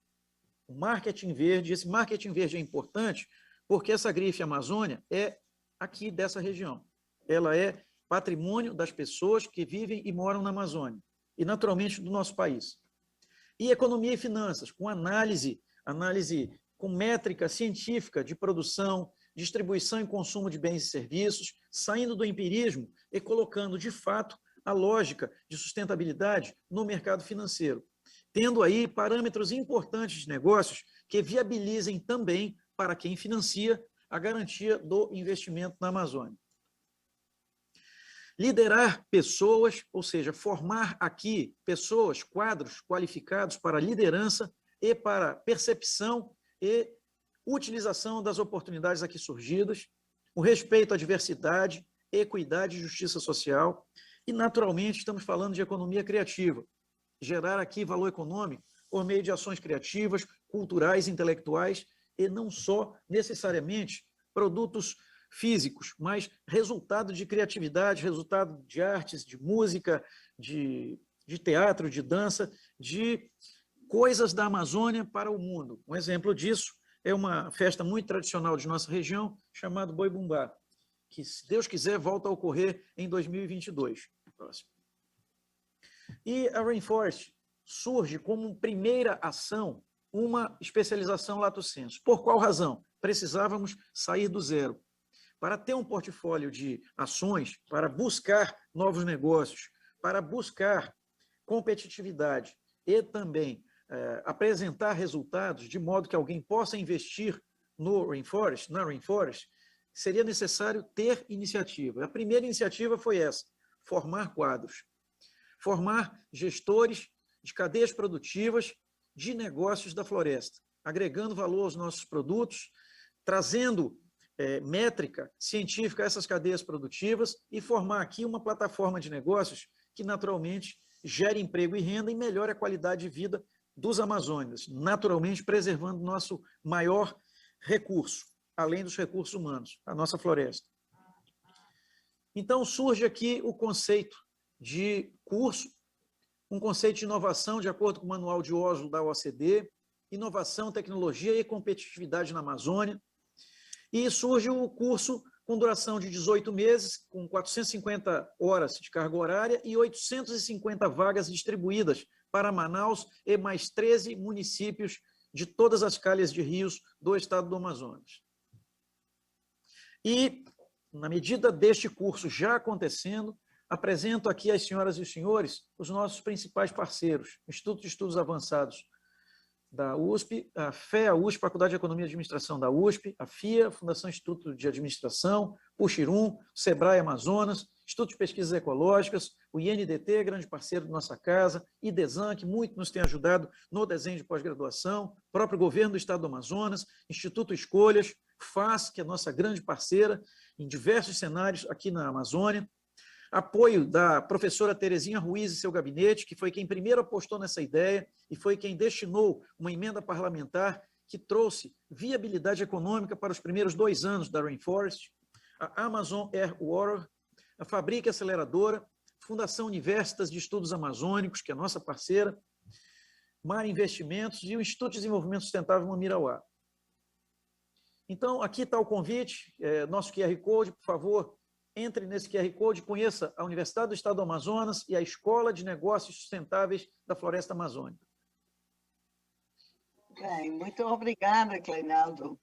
o marketing verde. Esse marketing verde é importante porque essa grife Amazônia é aqui dessa região. Ela é patrimônio das pessoas que vivem e moram na Amazônia, e naturalmente do nosso país. E economia e finanças, com análise com métrica científica de produção, distribuição e consumo de bens e serviços, saindo do empirismo e colocando, de fato, a lógica de sustentabilidade no mercado financeiro, tendo aí parâmetros importantes de negócios que viabilizem também, para quem financia, a garantia do investimento na Amazônia. Liderar pessoas, ou seja, formar aqui pessoas, quadros qualificados para liderança e para percepção e utilização das oportunidades aqui surgidas, o respeito à diversidade, equidade e justiça social. E, naturalmente, estamos falando de economia criativa, gerar aqui valor econômico por meio de ações criativas, culturais, intelectuais, e não só necessariamente produtos físicos, mas resultado de criatividade, resultado de artes, de música, de teatro, de dança, de coisas da Amazônia para o mundo. Um exemplo disso é uma festa muito tradicional de nossa região, chamada Boi Bumbá, que, se Deus quiser, volta a ocorrer em 2022. Próximo. E a Rainforest surge como primeira ação uma especialização lato sensu. Por qual razão? Precisávamos sair do zero. Para ter um portfólio de ações, para buscar novos negócios, para buscar competitividade e também apresentar resultados de modo que alguém possa investir no Rainforest, na Rainforest, seria necessário ter iniciativa. A primeira iniciativa foi essa: formar quadros, formar gestores de cadeias produtivas de negócios da floresta, agregando valor aos nossos produtos, trazendo métrica científica a essas cadeias produtivas e formar aqui uma plataforma de negócios que, naturalmente, gere emprego e renda e melhore a qualidade de vida dos amazônicos, naturalmente preservando o nosso maior recurso, além dos recursos humanos, a nossa floresta. Então, surge aqui o conceito de curso, um conceito de inovação, de acordo com o Manual de Oslo da OCDE, inovação, tecnologia e competitividade na Amazônia. E surge o curso com duração de 18 meses, com 450 horas de carga horária e 850 vagas distribuídas para Manaus e mais 13 municípios de todas as calhas de rios do estado do Amazonas. E, na medida deste curso já acontecendo, apresento aqui às senhoras e os senhores os nossos principais parceiros: Instituto de Estudos Avançados da USP, a FEA USP, Faculdade de Economia e Administração da USP, a FIA, Fundação Instituto de Administração, Puxirum, Sebrae Amazonas, Instituto de Pesquisas Ecológicas, o INDT, grande parceiro de nossa casa, IDESAN, que muito nos tem ajudado no desenho de pós-graduação, próprio governo do estado do Amazonas, Instituto Escolhas, FAS, que é nossa grande parceira em diversos cenários aqui na Amazônia, apoio da professora Terezinha Ruiz e seu gabinete, que foi quem primeiro apostou nessa ideia e foi quem destinou uma emenda parlamentar que trouxe viabilidade econômica para os primeiros 2 anos da Rainforest, a Amazon Air Water, a Fabrique Aceleradora, Fundação Universitas de Estudos Amazônicos, que é nossa parceira, Mar Investimentos e o Instituto de Desenvolvimento Sustentável Mamirauá. Então, aqui está o convite, nosso QR Code, por favor, entre nesse QR Code, conheça a Universidade do Estado do Amazonas e a Escola de Negócios Sustentáveis da Floresta Amazônica. Bem, muito obrigada, Cleinaldo.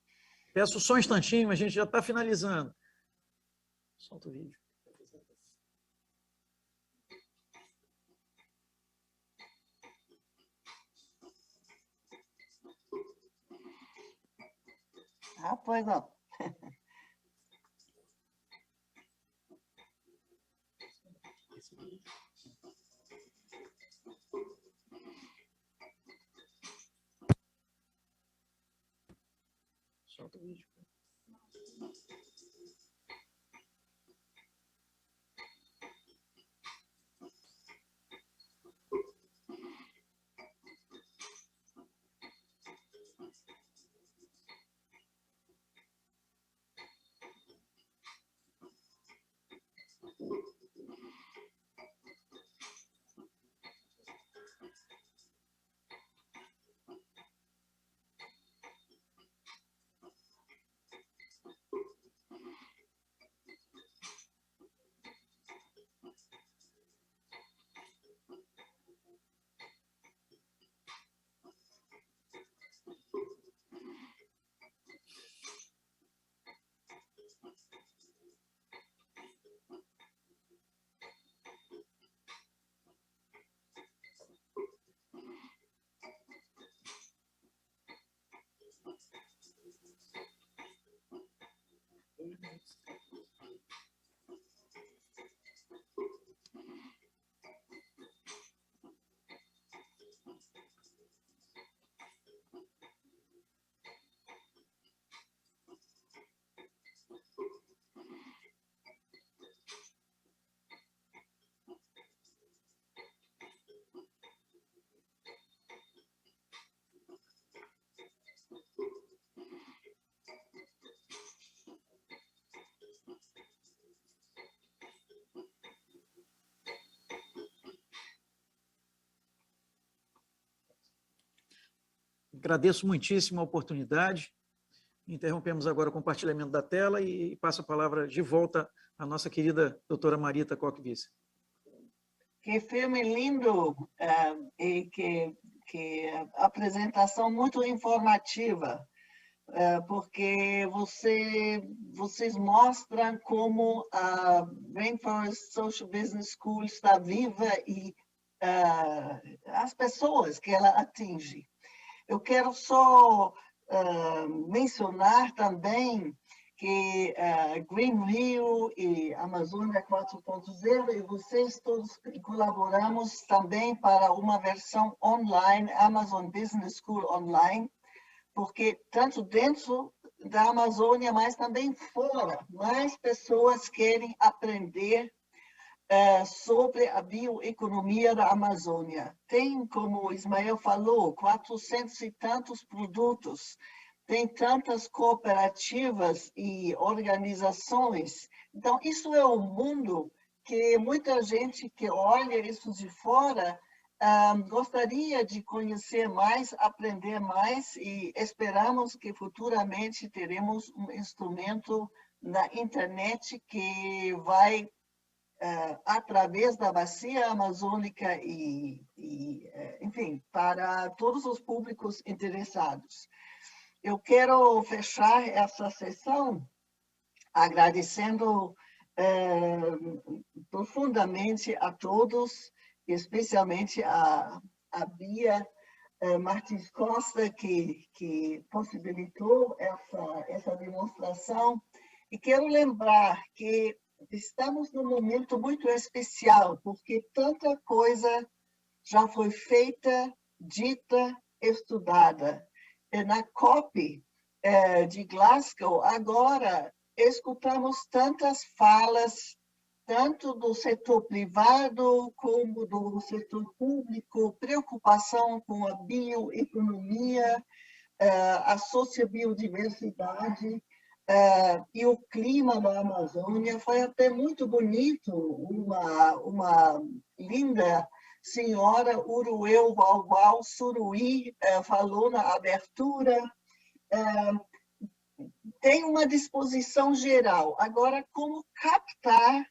Peço só um instantinho, a gente já está finalizando. Solta o vídeo. Ah, pois não. Solta o vídeo. Agradeço muitíssimo a oportunidade. Interrompemos agora o compartilhamento da tela e passo a palavra de volta à nossa querida doutora Marita Koch-Visser. Que filme lindo e que apresentação muito informativa, porque vocês mostram como a Rainforest Social Business School está viva e as pessoas que ela atinge. Eu quero só mencionar também que Green Rio e Amazônia 4.0 e vocês todos colaboramos também para uma versão online, Amazon Business School Online, porque tanto dentro da Amazônia, mas também fora, mais pessoas querem aprender sobre a bioeconomia da Amazônia. Tem, como o Ismael falou, 400 e tantos produtos, tem tantas cooperativas e organizações. Então, isso é um mundo que muita gente que olha isso de fora gostaria de conhecer mais, aprender mais, e esperamos que futuramente teremos um instrumento na internet que vai através da bacia amazônica enfim, para todos os públicos interessados. Eu quero fechar essa sessão agradecendo profundamente a todos, especialmente a Bia Martins Costa, que possibilitou essa demonstração. E quero lembrar que estamos num momento muito especial, porque tanta coisa já foi feita, dita, estudada. Na COP de Glasgow, agora, escutamos tantas falas, tanto do setor privado como do setor público, preocupação com a bioeconomia, a sociobiodiversidade, e o clima da Amazônia foi até muito bonito. Uma linda senhora Urueu Vauval Suruí falou na abertura. Tem uma disposição geral. Agora, como captar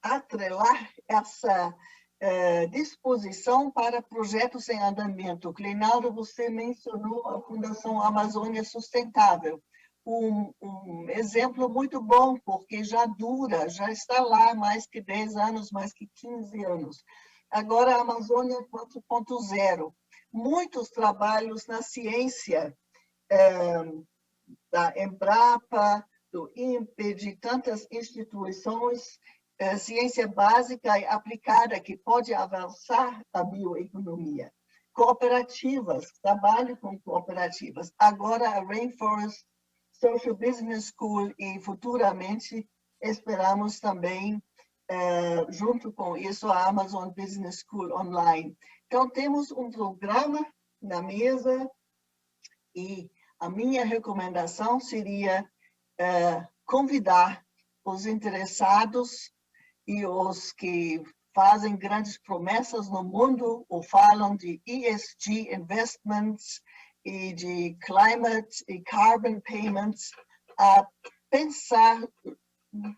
atrelar essa disposição para projetos em andamento? Cleinaldo, você mencionou a Fundação Amazônia Sustentável. Um exemplo muito bom, porque já está lá mais que 10 anos, mais que 15 anos. Agora, a Amazônia 4.0. Muitos trabalhos na ciência, da Embrapa, do INPE, de tantas instituições, ciência básica e aplicada que pode avançar a bioeconomia. Cooperativas, trabalho com cooperativas. Agora a Rainforest Social Business School e futuramente esperamos também, junto com isso, a Amazon Business School Online. Então temos um programa na mesa e a minha recomendação seria convidar os interessados e os que fazem grandes promessas no mundo ou falam de ESG investments e de climate e carbon payments, a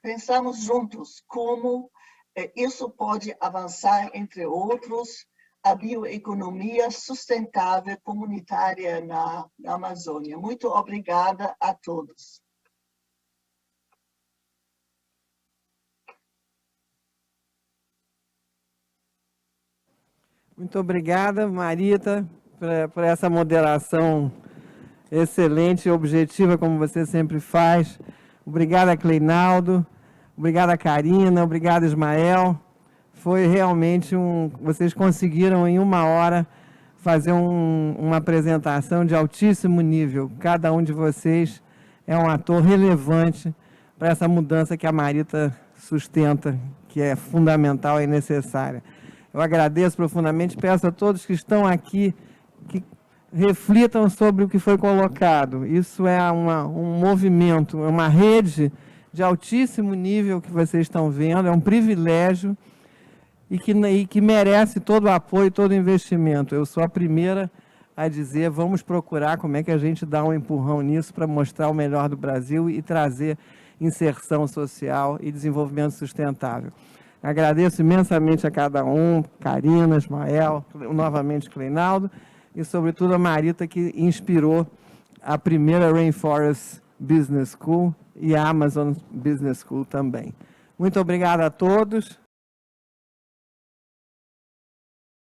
pensamos juntos como isso pode avançar, entre outros, a bioeconomia sustentável comunitária na Amazônia. Muito obrigada a todos. Muito obrigada, Marita, por essa moderação excelente e objetiva, como você sempre faz. Obrigada, Cleinaldo. Obrigada, Karina. Obrigado, Ismael. Foi realmente vocês conseguiram em 1 hora fazer uma apresentação de altíssimo nível. Cada um de vocês é um ator relevante para essa mudança que a Marita sustenta, que é fundamental e necessária. Eu agradeço profundamente, peço a todos que estão aqui que reflitam sobre o que foi colocado. Isso é um movimento, é uma rede de altíssimo nível que vocês estão vendo, é um privilégio e que merece todo o apoio, todo o investimento. Eu sou a primeira a dizer, vamos procurar como é que a gente dá um empurrão nisso para mostrar o melhor do Brasil e trazer inserção social e desenvolvimento sustentável. Agradeço imensamente a cada um, Karina, Ismael, novamente Cleinaldo, e sobretudo a Marita, que inspirou a primeira Rainforest Business School e a Amazon Business School também. Muito obrigado a todos.